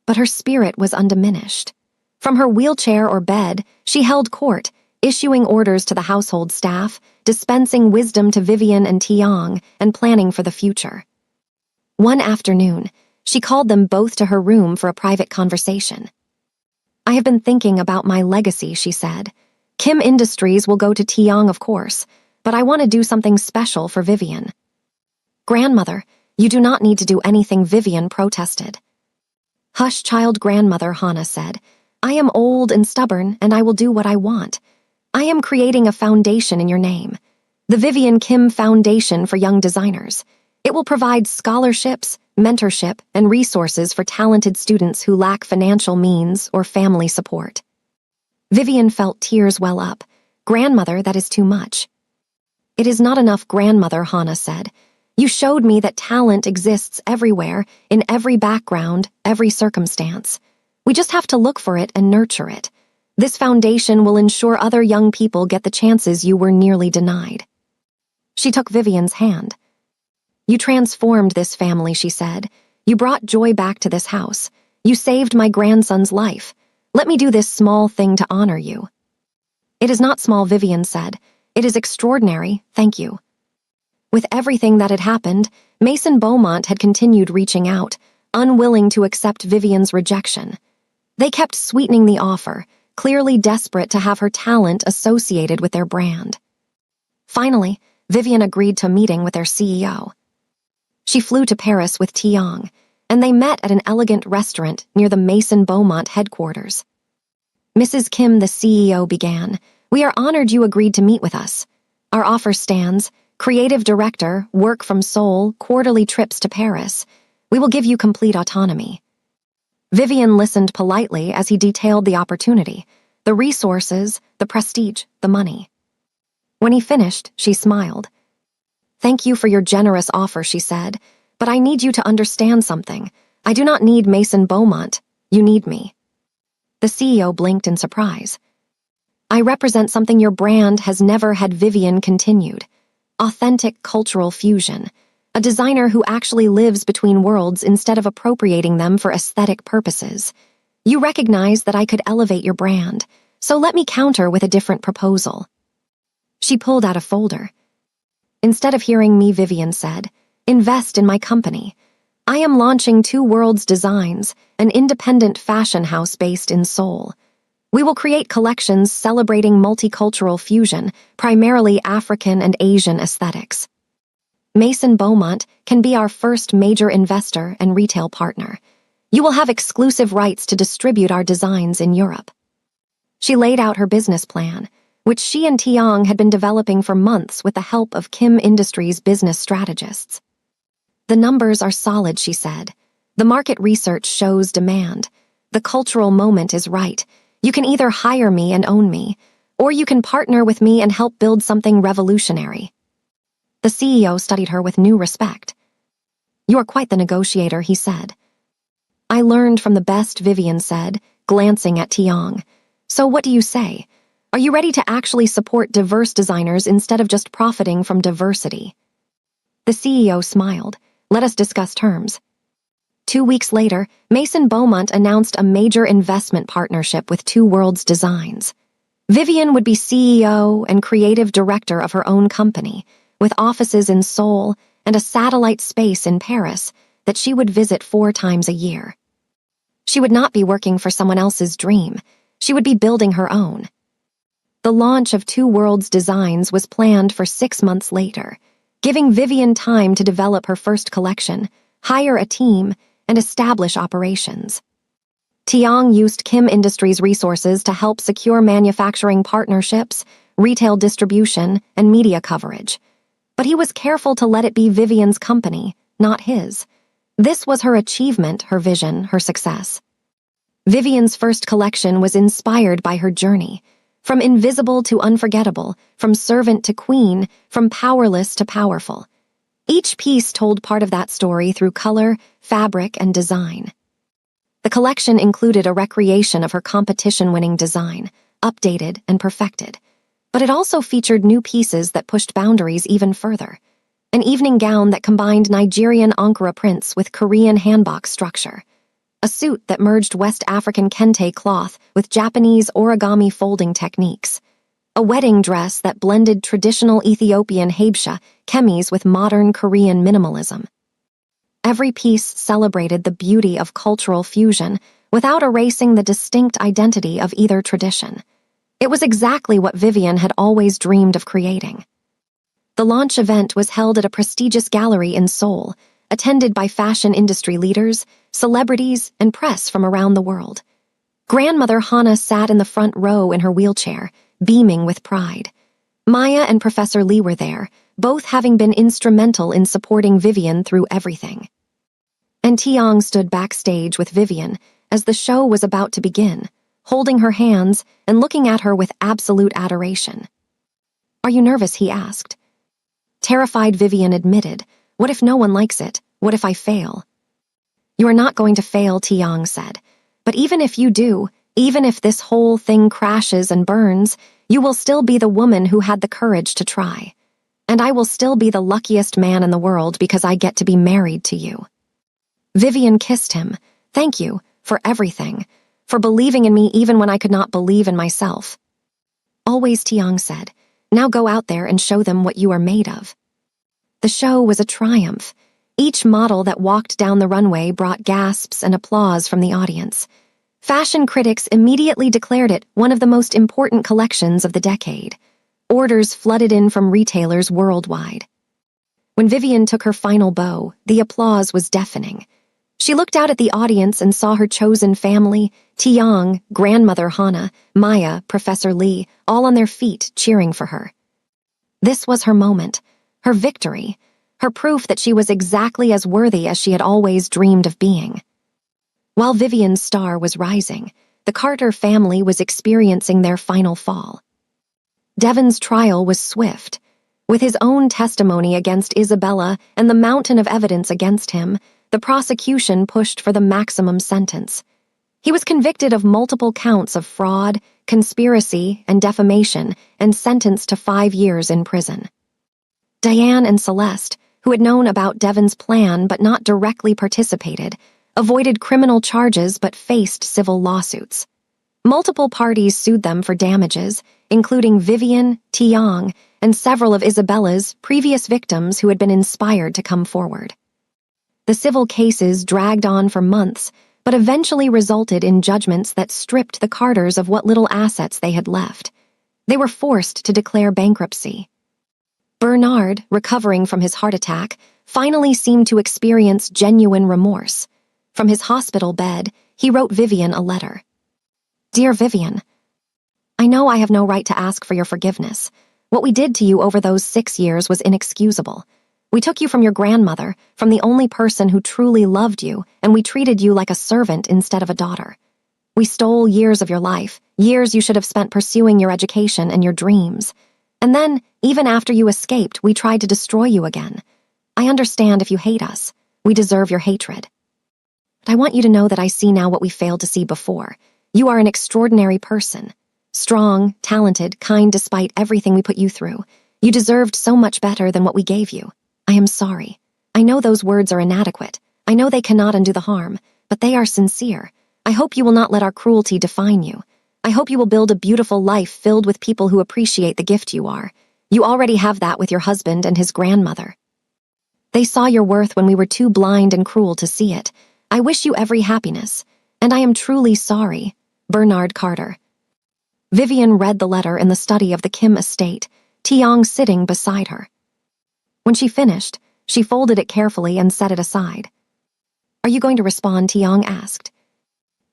But her spirit was undiminished. From her wheelchair or bed, she held court, issuing orders to the household staff, dispensing wisdom to Vivian and Tiang, and planning for the future. One afternoon, she called them both to her room for a private conversation. "I have been thinking about my legacy," she said. "Kim Industries will go to Tiang, of course, but I want to do something special for Vivian." "Grandmother, you do not need to do anything," Vivian protested. "Hush, child," grandmother Hana said. "I am old and stubborn, and I will do what I want. I am creating a foundation in your name, the Vivian Kim Foundation for Young Designers. It will provide scholarships, mentorship, and resources for talented students who lack financial means or family support. Vivian felt tears well up. Grandmother, that is too much. It is not enough, grandmother, Hannah said. You showed me that talent exists everywhere, in every background, every circumstance. We just have to look for it and nurture it. This foundation will ensure other young people get the chances you were nearly denied. She took Vivian's hand. You transformed this family, she said. You brought joy back to this house. You saved my grandson's life. Let me do this small thing to honor you. It is not small, Vivian said. It is extraordinary, thank you. With everything that had happened, Mason Beaumont had continued reaching out, unwilling to accept Vivian's rejection. They kept sweetening the offer, clearly desperate to have her talent associated with their brand. Finally, Vivian agreed to a meeting with their CEO. She flew to Paris with Tiang, and they met at an elegant restaurant near the Mason Beaumont headquarters. Mrs. Kim, the CEO, began, We are honored you agreed to meet with us. Our offer stands, creative director, work from Seoul, quarterly trips to Paris. We will give you complete autonomy. Vivian listened politely as he detailed the opportunity, the resources, the prestige, the money. When he finished, she smiled. Thank you for your generous offer, she said, but I need you to understand something. I do not need Mason Beaumont. You need me. The CEO blinked in surprise. I represent something your brand has never had, Vivian continued. Authentic cultural fusion. A designer who actually lives between worlds instead of appropriating them for aesthetic purposes. You recognize that I could elevate your brand, so let me counter with a different proposal. She pulled out a folder. Instead of hearing me, Vivian said, invest in my company. I am launching Two Worlds Designs, an independent fashion house based in Seoul. We will create collections celebrating multicultural fusion, primarily African and Asian aesthetics. Mason Beaumont can be our first major investor and retail partner. You will have exclusive rights to distribute our designs in Europe. She laid out her business plan, which she and Tiang had been developing for months with the help of Kim Industries' business strategists. The numbers are solid, she said. The market research shows demand. The cultural moment is right. You can either hire me and own me, or you can partner with me and help build something revolutionary. The CEO studied her with new respect. You are quite the negotiator, he said. I learned from the best, Vivian said, glancing at Tiang. So what do you say? Are you ready to actually support diverse designers instead of just profiting from diversity? The CEO smiled. Let us discuss terms. 2 weeks later, Mason Beaumont announced a major investment partnership with Two Worlds Designs. Vivian would be CEO and creative director of her own company, with offices in Seoul and a satellite space in Paris that she would visit 4 times a year. She would not be working for someone else's dream. She would be building her own. The launch of Two Worlds Designs was planned for 6 months later, giving Vivian time to develop her first collection, hire a team, and establish operations. Tiang used Kim Industries' resources to help secure manufacturing partnerships, retail distribution, and media coverage. But he was careful to let it be Vivian's company, not his. This was her achievement, her vision, her success. Vivian's first collection was inspired by her journey. From invisible to unforgettable, from servant to queen, from powerless to powerful. Each piece told part of that story through color, fabric, and design. The collection included a recreation of her competition-winning design, updated and perfected. But it also featured new pieces that pushed boundaries even further. An evening gown that combined Nigerian Ankara prints with Korean hanbok structure. A suit that merged West African kente cloth with Japanese origami folding techniques. A wedding dress that blended traditional Ethiopian habesha chemise with modern Korean minimalism. Every piece celebrated the beauty of cultural fusion without erasing the distinct identity of either tradition. It was exactly what Vivian had always dreamed of creating. The launch event was held at a prestigious gallery in Seoul, attended by fashion industry leaders, celebrities, and press from around the world. Grandmother Hannah sat in the front row in her wheelchair, beaming with pride. Maya and Professor Lee were there, both having been instrumental in supporting Vivian through everything. And Tiang stood backstage with Vivian as the show was about to begin, holding her hands and looking at her with absolute adoration. "Are you nervous?" he asked. Terrified, Vivian admitted, "What if no one likes it? What if I fail?" "You are not going to fail," Tiang said. "But even if you do, even if this whole thing crashes and burns, you will still be the woman who had the courage to try. And I will still be the luckiest man in the world because I get to be married to you." Vivian kissed him. "Thank you for everything, for believing in me even when I could not believe in myself." "Always," Tiang said. "Now go out there and show them what you are made of." The show was a triumph. Each model that walked down the runway brought gasps and applause from the audience. Fashion critics immediately declared it one of the most important collections of the decade. Orders flooded in from retailers worldwide. When Vivian took her final bow, the applause was deafening. She looked out at the audience and saw her chosen family, Tiang, grandmother Hana, Maya, Professor Lee, all on their feet cheering for her. This was her moment, her victory, her proof that she was exactly as worthy as she had always dreamed of being. While Vivian's star was rising, the Carter family was experiencing their final fall. Devon's trial was swift. With his own testimony against Isabella and the mountain of evidence against him, the prosecution pushed for the maximum sentence. He was convicted of multiple counts of fraud, conspiracy, and defamation, and sentenced to 5 years in prison. Diane and Celeste, who had known about Devon's plan but not directly participated, avoided criminal charges but faced civil lawsuits. Multiple parties sued them for damages, including Vivian, Tiang, and several of Isabella's previous victims who had been inspired to come forward. The civil cases dragged on for months, but eventually resulted in judgments that stripped the Carters of what little assets they had left. They were forced to declare bankruptcy. Bernard, recovering from his heart attack, finally seemed to experience genuine remorse. From his hospital bed, he wrote Vivian a letter. "Dear Vivian, I know I have no right to ask for your forgiveness. What we did to you over those 6 years was inexcusable. We took you from your grandmother, from the only person who truly loved you, and we treated you like a servant instead of a daughter. We stole years of your life, years you should have spent pursuing your education and your dreams. And then, even after you escaped, we tried to destroy you again. I understand if you hate us. We deserve your hatred. But I want you to know that I see now what we failed to see before. You are an extraordinary person. Strong, talented, kind despite everything we put you through. You deserved so much better than what we gave you. I am sorry. I know those words are inadequate. I know they cannot undo the harm, but they are sincere. I hope you will not let our cruelty define you. I hope you will build a beautiful life filled with people who appreciate the gift you are. You already have that with your husband and his grandmother. They saw your worth when we were too blind and cruel to see it. I wish you every happiness, and I am truly sorry. Bernard Carter." Vivian read the letter in the study of the Kim estate, Tiang sitting beside her. When she finished, she folded it carefully and set it aside. "Are you going to respond?" Tiang asked.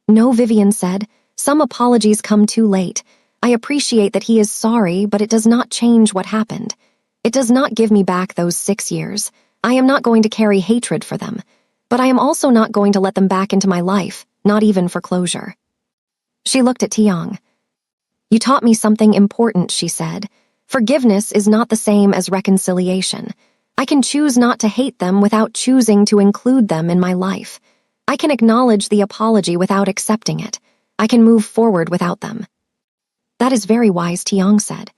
"No," Vivian said. "Some apologies come too late. I appreciate that he is sorry, but it does not change what happened. It does not give me back those 6 years. I am not going to carry hatred for them, but I am also not going to let them back into my life, not even for closure." She looked at Tiang. "You taught me something important," she said. "Forgiveness is not the same as reconciliation. I can choose not to hate them without choosing to include them in my life. I can acknowledge the apology without accepting it. I can move forward without them." "That is very wise," Tiang said.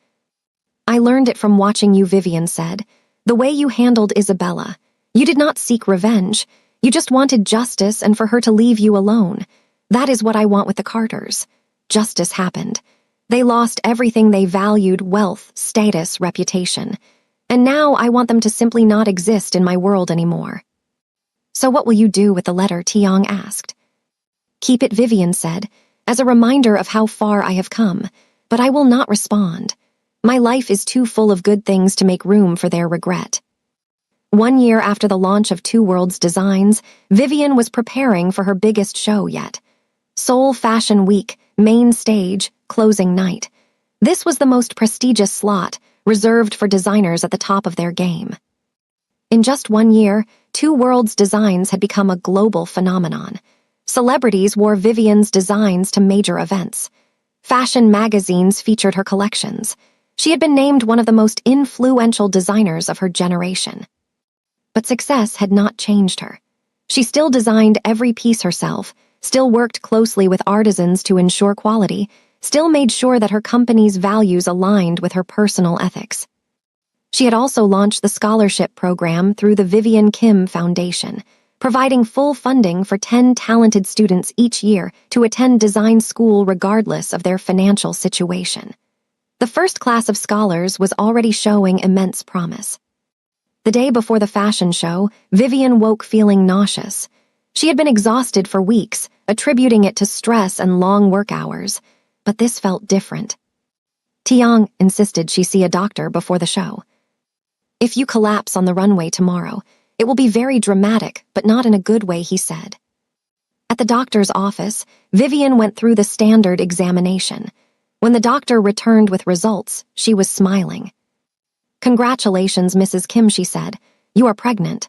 "I learned it from watching you," Vivian said. "The way you handled Isabella. You did not seek revenge. You just wanted justice and for her to leave you alone. That is what I want with the Carters. Justice happened. They lost everything they valued: wealth, status, reputation. And now I want them to simply not exist in my world anymore." "So what will you do with the letter?" Tiang asked. "Keep it," Vivian said, "as a reminder of how far I have come, but I will not respond. My life is too full of good things to make room for their regret." 1 year after the launch of Two Worlds Designs, Vivian was preparing for her biggest show yet. Seoul Fashion Week, main stage, closing night. This was the most prestigious slot, reserved for designers at the top of their game. In just 1 year, Two Worlds designs had become a global phenomenon. Celebrities wore Vivian's designs to major events. Fashion magazines featured her collections. She had been named one of the most influential designers of her generation. But success had not changed her. She still designed every piece herself, still worked closely with artisans to ensure quality, still made sure that her company's values aligned with her personal ethics. She had also launched the scholarship program through the Vivian Kim Foundation, providing full funding for 10 talented students each year to attend design school regardless of their financial situation. The first class of scholars was already showing immense promise. The day before the fashion show, Vivian woke feeling nauseous. She had been exhausted for weeks, attributing it to stress and long work hours, but this felt different. Tiang insisted she see a doctor before the show. "If you collapse on the runway tomorrow, it will be very dramatic, but not in a good way," he said. At the doctor's office, Vivian went through the standard examination. When the doctor returned with results, she was smiling. "Congratulations, Mrs. Kim," she said. "You are pregnant."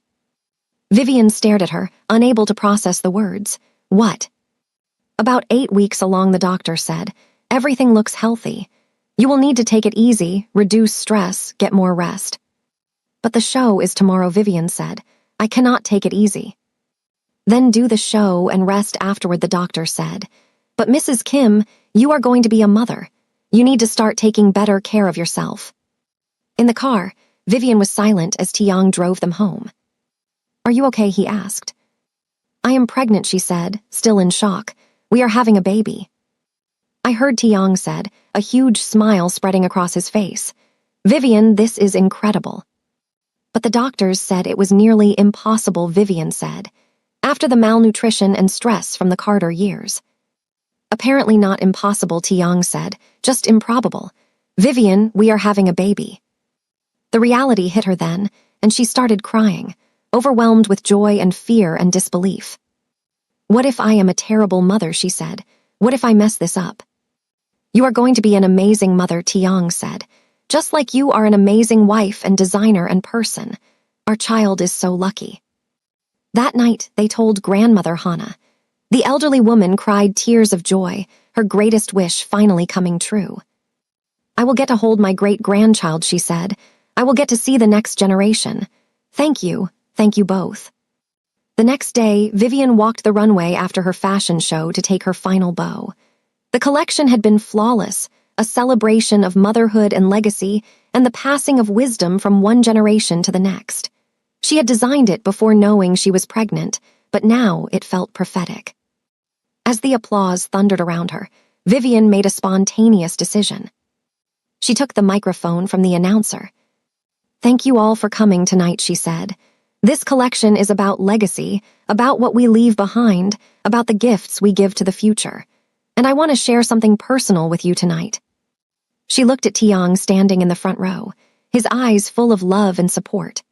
Vivian stared at her, unable to process the words. "What?" "About 8 weeks along," the doctor said. "Everything looks healthy. You will need to take it easy, reduce stress, get more rest." "But the show is tomorrow," Vivian said. "I cannot take it easy." "Then do the show and rest afterward," the doctor said. "But Mrs. Kim, you are going to be a mother. You need to start taking better care of yourself." In the car, Vivian was silent as Tiang drove them home. "Are you okay?" he asked. "I am pregnant," she said, still in shock. "We are having a baby." "I heard," Tiang said, a huge smile spreading across his face. "Vivian, this is incredible." "But the doctors said it was nearly impossible," Vivian said, "after the malnutrition and stress from the Carter years." "Apparently not impossible," Tiang said, "just improbable. Vivian, we are having a baby." The reality hit her then, and she started crying, overwhelmed with joy and fear and disbelief. "What if I am a terrible mother?" she said. "What if I mess this up?" "You are going to be an amazing mother," Tiang said. "Just like you are an amazing wife and designer and person. Our child is so lucky." That night, they told grandmother Hannah. The elderly woman cried tears of joy, her greatest wish finally coming true. "I will get to hold my great-grandchild," she said. "I will get to see the next generation. Thank you both." The next day, Vivian walked the runway after her fashion show to take her final bow. The collection had been flawless, a celebration of motherhood and legacy, and the passing of wisdom from one generation to the next. She had designed it before knowing she was pregnant, but now it felt prophetic. As the applause thundered around her, Vivian made a spontaneous decision. She took the microphone from the announcer. "Thank you all for coming tonight," she said. "This collection is about legacy, about what we leave behind, about the gifts we give to the future. And I want to share something personal with you tonight." She looked at Tiang standing in the front row, his eyes full of love and support.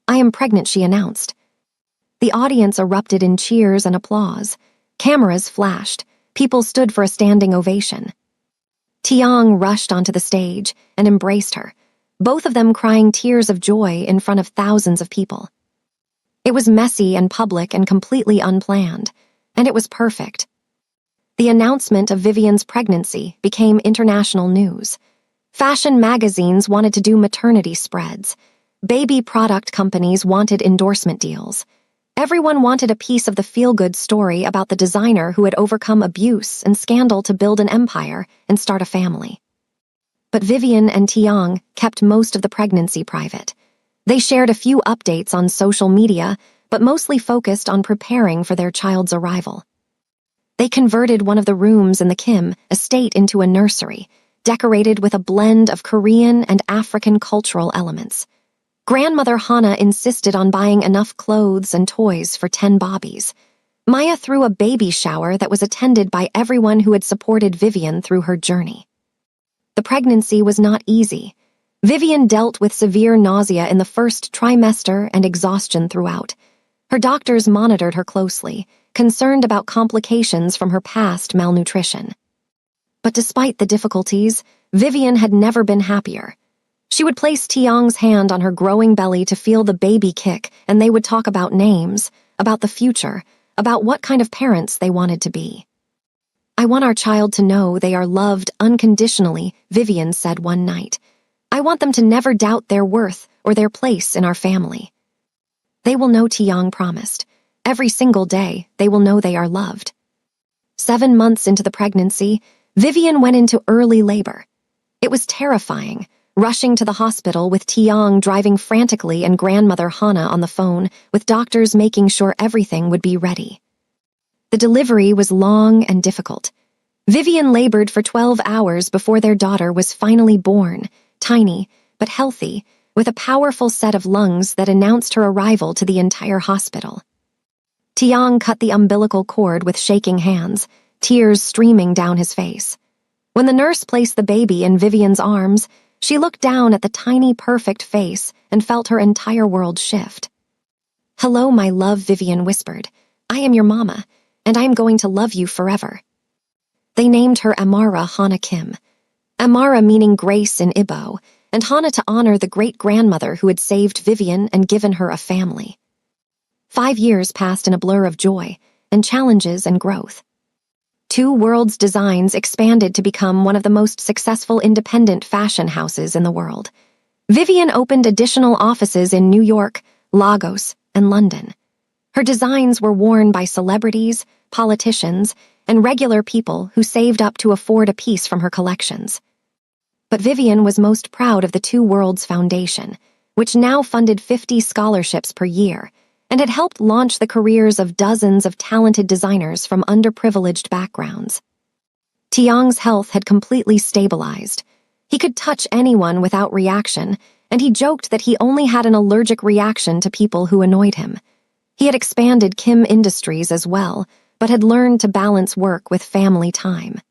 "I am pregnant," she announced. The audience erupted in cheers and applause. Cameras flashed. People stood for a standing ovation. Tiang rushed onto the stage and embraced her, both of them crying tears of joy in front of thousands of people. It was messy and public and completely unplanned, and it was perfect. The announcement of Vivian's pregnancy became international news. Fashion magazines wanted to do maternity spreads. Baby product companies wanted endorsement deals. Everyone wanted a piece of the feel-good story about the designer who had overcome abuse and scandal to build an empire and start a family. But Vivian and Tiang kept most of the pregnancy private. They shared a few updates on social media, but mostly focused on preparing for their child's arrival. They converted one of the rooms in the Kim estate into a nursery, decorated with a blend of Korean and African cultural elements. Grandmother Hannah insisted on buying enough clothes and toys for 10 bobbies. Maya threw a baby shower that was attended by everyone who had supported Vivian through her journey. The pregnancy was not easy. Vivian dealt with severe nausea in the first trimester and exhaustion throughout. Her doctors monitored her closely, concerned about complications from her past malnutrition. But despite the difficulties, Vivian had never been happier. She would place Tiang's hand on her growing belly to feel the baby kick, and they would talk about names, about the future, about what kind of parents they wanted to be. "I want our child to know they are loved unconditionally," Vivian said one night. "I want them to never doubt their worth or their place in our family." "They will know," Tiang promised. "Every single day, they will know they are loved." 7 months into the pregnancy, Vivian went into early labor. It was terrifying, rushing to the hospital with Tiang driving frantically and grandmother Hana on the phone, with doctors making sure everything would be ready. The delivery was long and difficult. Vivian labored for 12 hours before their daughter was finally born, tiny but healthy, with a powerful set of lungs that announced her arrival to the entire hospital. Tiang cut the umbilical cord with shaking hands, tears streaming down his face. When the nurse placed the baby in Vivian's arms, she looked down at the tiny, perfect face and felt her entire world shift. "Hello, my love," Vivian whispered. "I am your mama, and I am going to love you forever." They named her Amara Hana Kim. Amara meaning grace in Ibo, and Hana to honor the great-grandmother who had saved Vivian and given her a family. 5 years passed in a blur of joy, and challenges and growth. Two World's Designs expanded to become one of the most successful independent fashion houses in the world. Vivian opened additional offices in New York, Lagos, and London. Her designs were worn by celebrities, politicians, and regular people who saved up to afford a piece from her collections. But Vivian was most proud of the Two Worlds Foundation, which now funded 50 scholarships per year, and had helped launch the careers of dozens of talented designers from underprivileged backgrounds. Tiang's health had completely stabilized. He could touch anyone without reaction, and he joked that he only had an allergic reaction to people who annoyed him. He had expanded Kim Industries as well, but had learned to balance work with family time.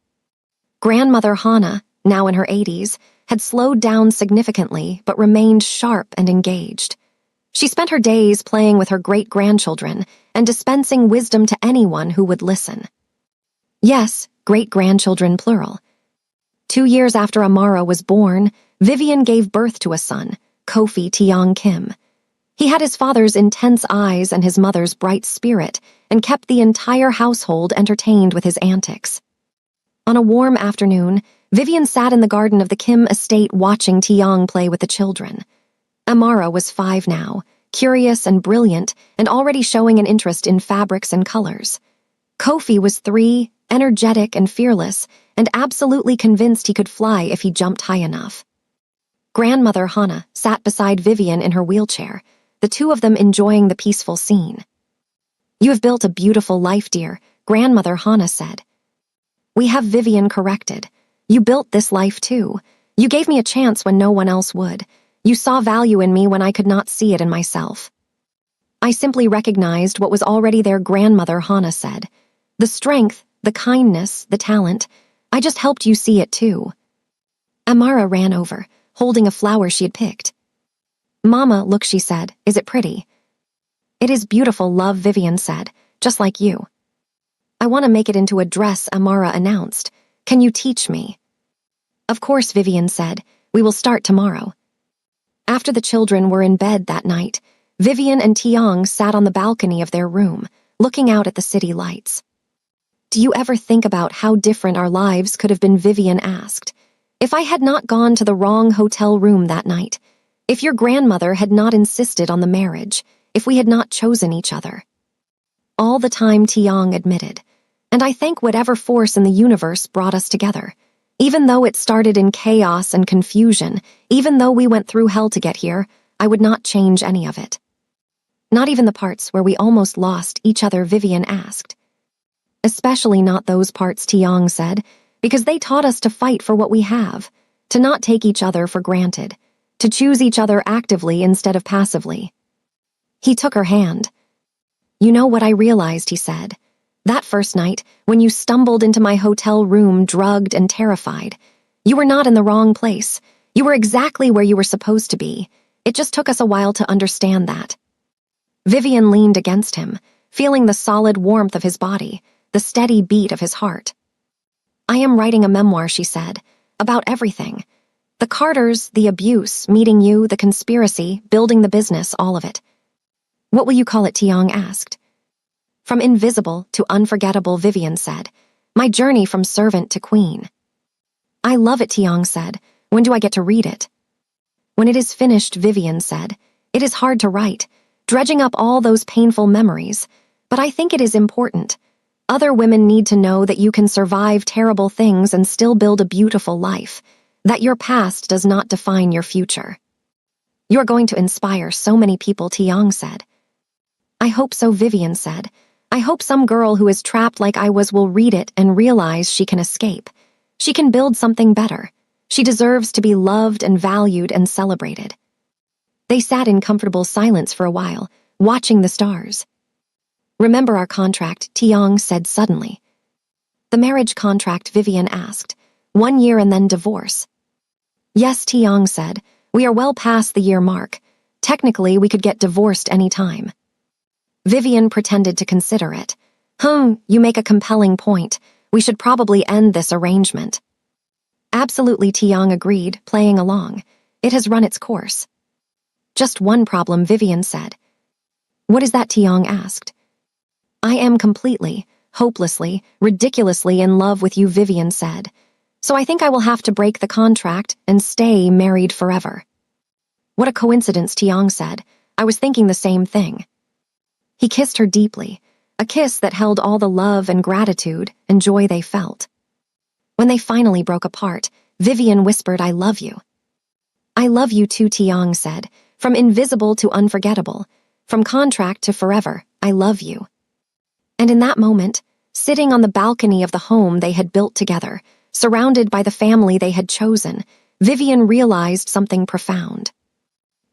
Grandmother Hana, now in her 80s, had slowed down significantly but remained sharp and engaged. She spent her days playing with her great-grandchildren and dispensing wisdom to anyone who would listen. Yes, great-grandchildren plural. 2 years after Amara was born, Vivian gave birth to a son, Kofi Tiang Kim. He had his father's intense eyes and his mother's bright spirit, and kept the entire household entertained with his antics. On a warm afternoon, Vivian sat in the garden of the Kim estate watching Tiang play with the children. Amara was 5 now, curious and brilliant, and already showing an interest in fabrics and colors. Kofi was 3, energetic and fearless, and absolutely convinced he could fly if he jumped high enough. Grandmother Hana sat beside Vivian in her wheelchair, the two of them enjoying the peaceful scene. "You have built a beautiful life, dear," Grandmother Hana said. "We have," Vivian corrected. "You built this life too. You gave me a chance when no one else would. You saw value in me when I could not see it in myself." "I simply recognized what was already there," Grandmother Hana said. "The strength, the kindness, the talent. I just helped you see it too." Amara ran over, holding a flower she had picked. "Mama, look," she said. "Is it pretty?" "It is beautiful, love," Vivian said, "just like you." "I want to make it into a dress," Amara announced. "Can you teach me?" "Of course," Vivian said. "We will start tomorrow." After the children were in bed that night, Vivian and Tiang sat on the balcony of their room, looking out at the city lights. "Do you ever think about how different our lives could have been?" Vivian asked. "If I had not gone to the wrong hotel room that night, if your grandmother had not insisted on the marriage, if we had not chosen each other." "All the time," Tiang admitted. "And I thank whatever force in the universe brought us together. Even though it started in chaos and confusion, even though we went through hell to get here, I would not change any of it." "Not even the parts where we almost lost each other?" Vivian asked. "Especially not those parts," Tiang said, "because they taught us to fight for what we have, to not take each other for granted, to choose each other actively instead of passively." He took her hand. "You know what I realized," he said. "That first night, when you stumbled into my hotel room drugged and terrified, you were not in the wrong place. You were exactly where you were supposed to be. It just took us a while to understand that." Vivian leaned against him, feeling the solid warmth of his body, the steady beat of his heart. "I am writing a memoir," she said, "about everything. The Carters, the abuse, meeting you, the conspiracy, building the business, all of it. What will you call it? Tiong asked. From invisible to unforgettable, Vivian said. My journey from servant to queen. I love it, Tiong said. When do I get to read it? When it is finished, Vivian said. It is hard to write, dredging up all those painful memories, but I think it is important. Other women need to know that you can survive terrible things and still build a beautiful life, that your past does not define your future. You're going to inspire so many people, Tiong said. I hope so, Vivian said. I hope some girl who is trapped like I was will read it and realize she can escape. She can build something better. She deserves to be loved and valued and celebrated. They sat in comfortable silence for a while, watching the stars. Remember our contract, Tiong said suddenly. The marriage contract, Vivian asked. 1 year and then divorce. Yes, Tiong said. We are well past the year mark. Technically, we could get divorced any time. Vivian pretended to consider it. You make a compelling point. We should probably end this arrangement. Absolutely, Tiong agreed, playing along. It has run its course. Just one problem, Vivian said. What is that? Tiong asked. I am completely, hopelessly, ridiculously in love with you, Vivian said. So I think I will have to break the contract and stay married forever. What a coincidence, Tiong said. I was thinking the same thing. He kissed her deeply, a kiss that held all the love and gratitude and joy they felt. When they finally broke apart, Vivian whispered, I love you. I love you too, Tiong said. From invisible to unforgettable, from contract to forever, I love you. And in that moment, sitting on the balcony of the home they had built together, surrounded by the family they had chosen, Vivian realized something profound.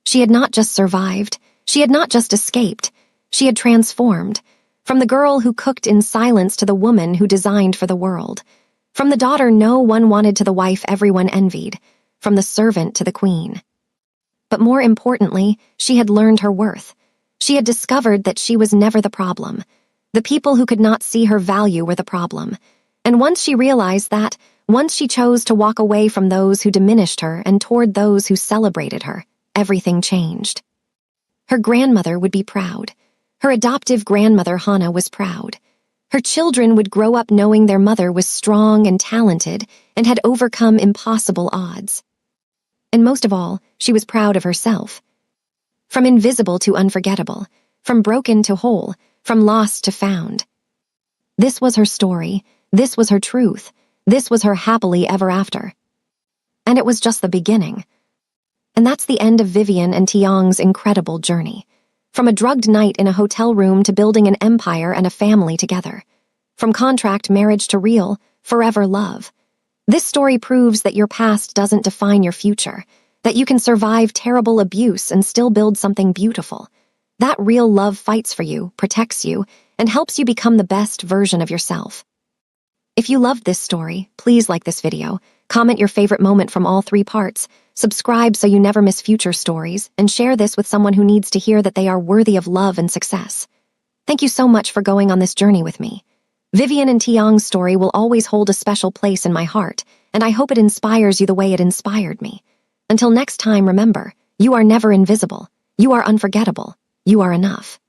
She had not just survived, she had not just escaped, she had transformed, from the girl who cooked in silence to the woman who designed for the world, from the daughter no one wanted to the wife everyone envied, from the servant to the queen. But more importantly, she had learned her worth. She had discovered that she was never the problem. The people who could not see her value were the problem. And once she realized that, once she chose to walk away from those who diminished her and toward those who celebrated her, everything changed. Her grandmother would be proud. Her adoptive grandmother, Hannah, was proud. Her children would grow up knowing their mother was strong and talented and had overcome impossible odds. And most of all, she was proud of herself. From invisible to unforgettable, from broken to whole, from lost to found. This was her story, this was her truth, this was her happily ever after. And it was just the beginning. And that's the end of Vivian and Tiong's incredible journey. From a drugged night in a hotel room to building an empire and a family together. From contract marriage to real, forever love. This story proves that your past doesn't define your future, that you can survive terrible abuse and still build something beautiful. That real love fights for you, protects you, and helps you become the best version of yourself. If you loved this story, please like this video, comment your favorite moment from all 3 parts, subscribe so you never miss future stories, and share this with someone who needs to hear that they are worthy of love and success. Thank you so much for going on this journey with me. Vivian and Tiong's story will always hold a special place in my heart, and I hope it inspires you the way it inspired me. Until next time, remember, you are never invisible. You are unforgettable. You are enough.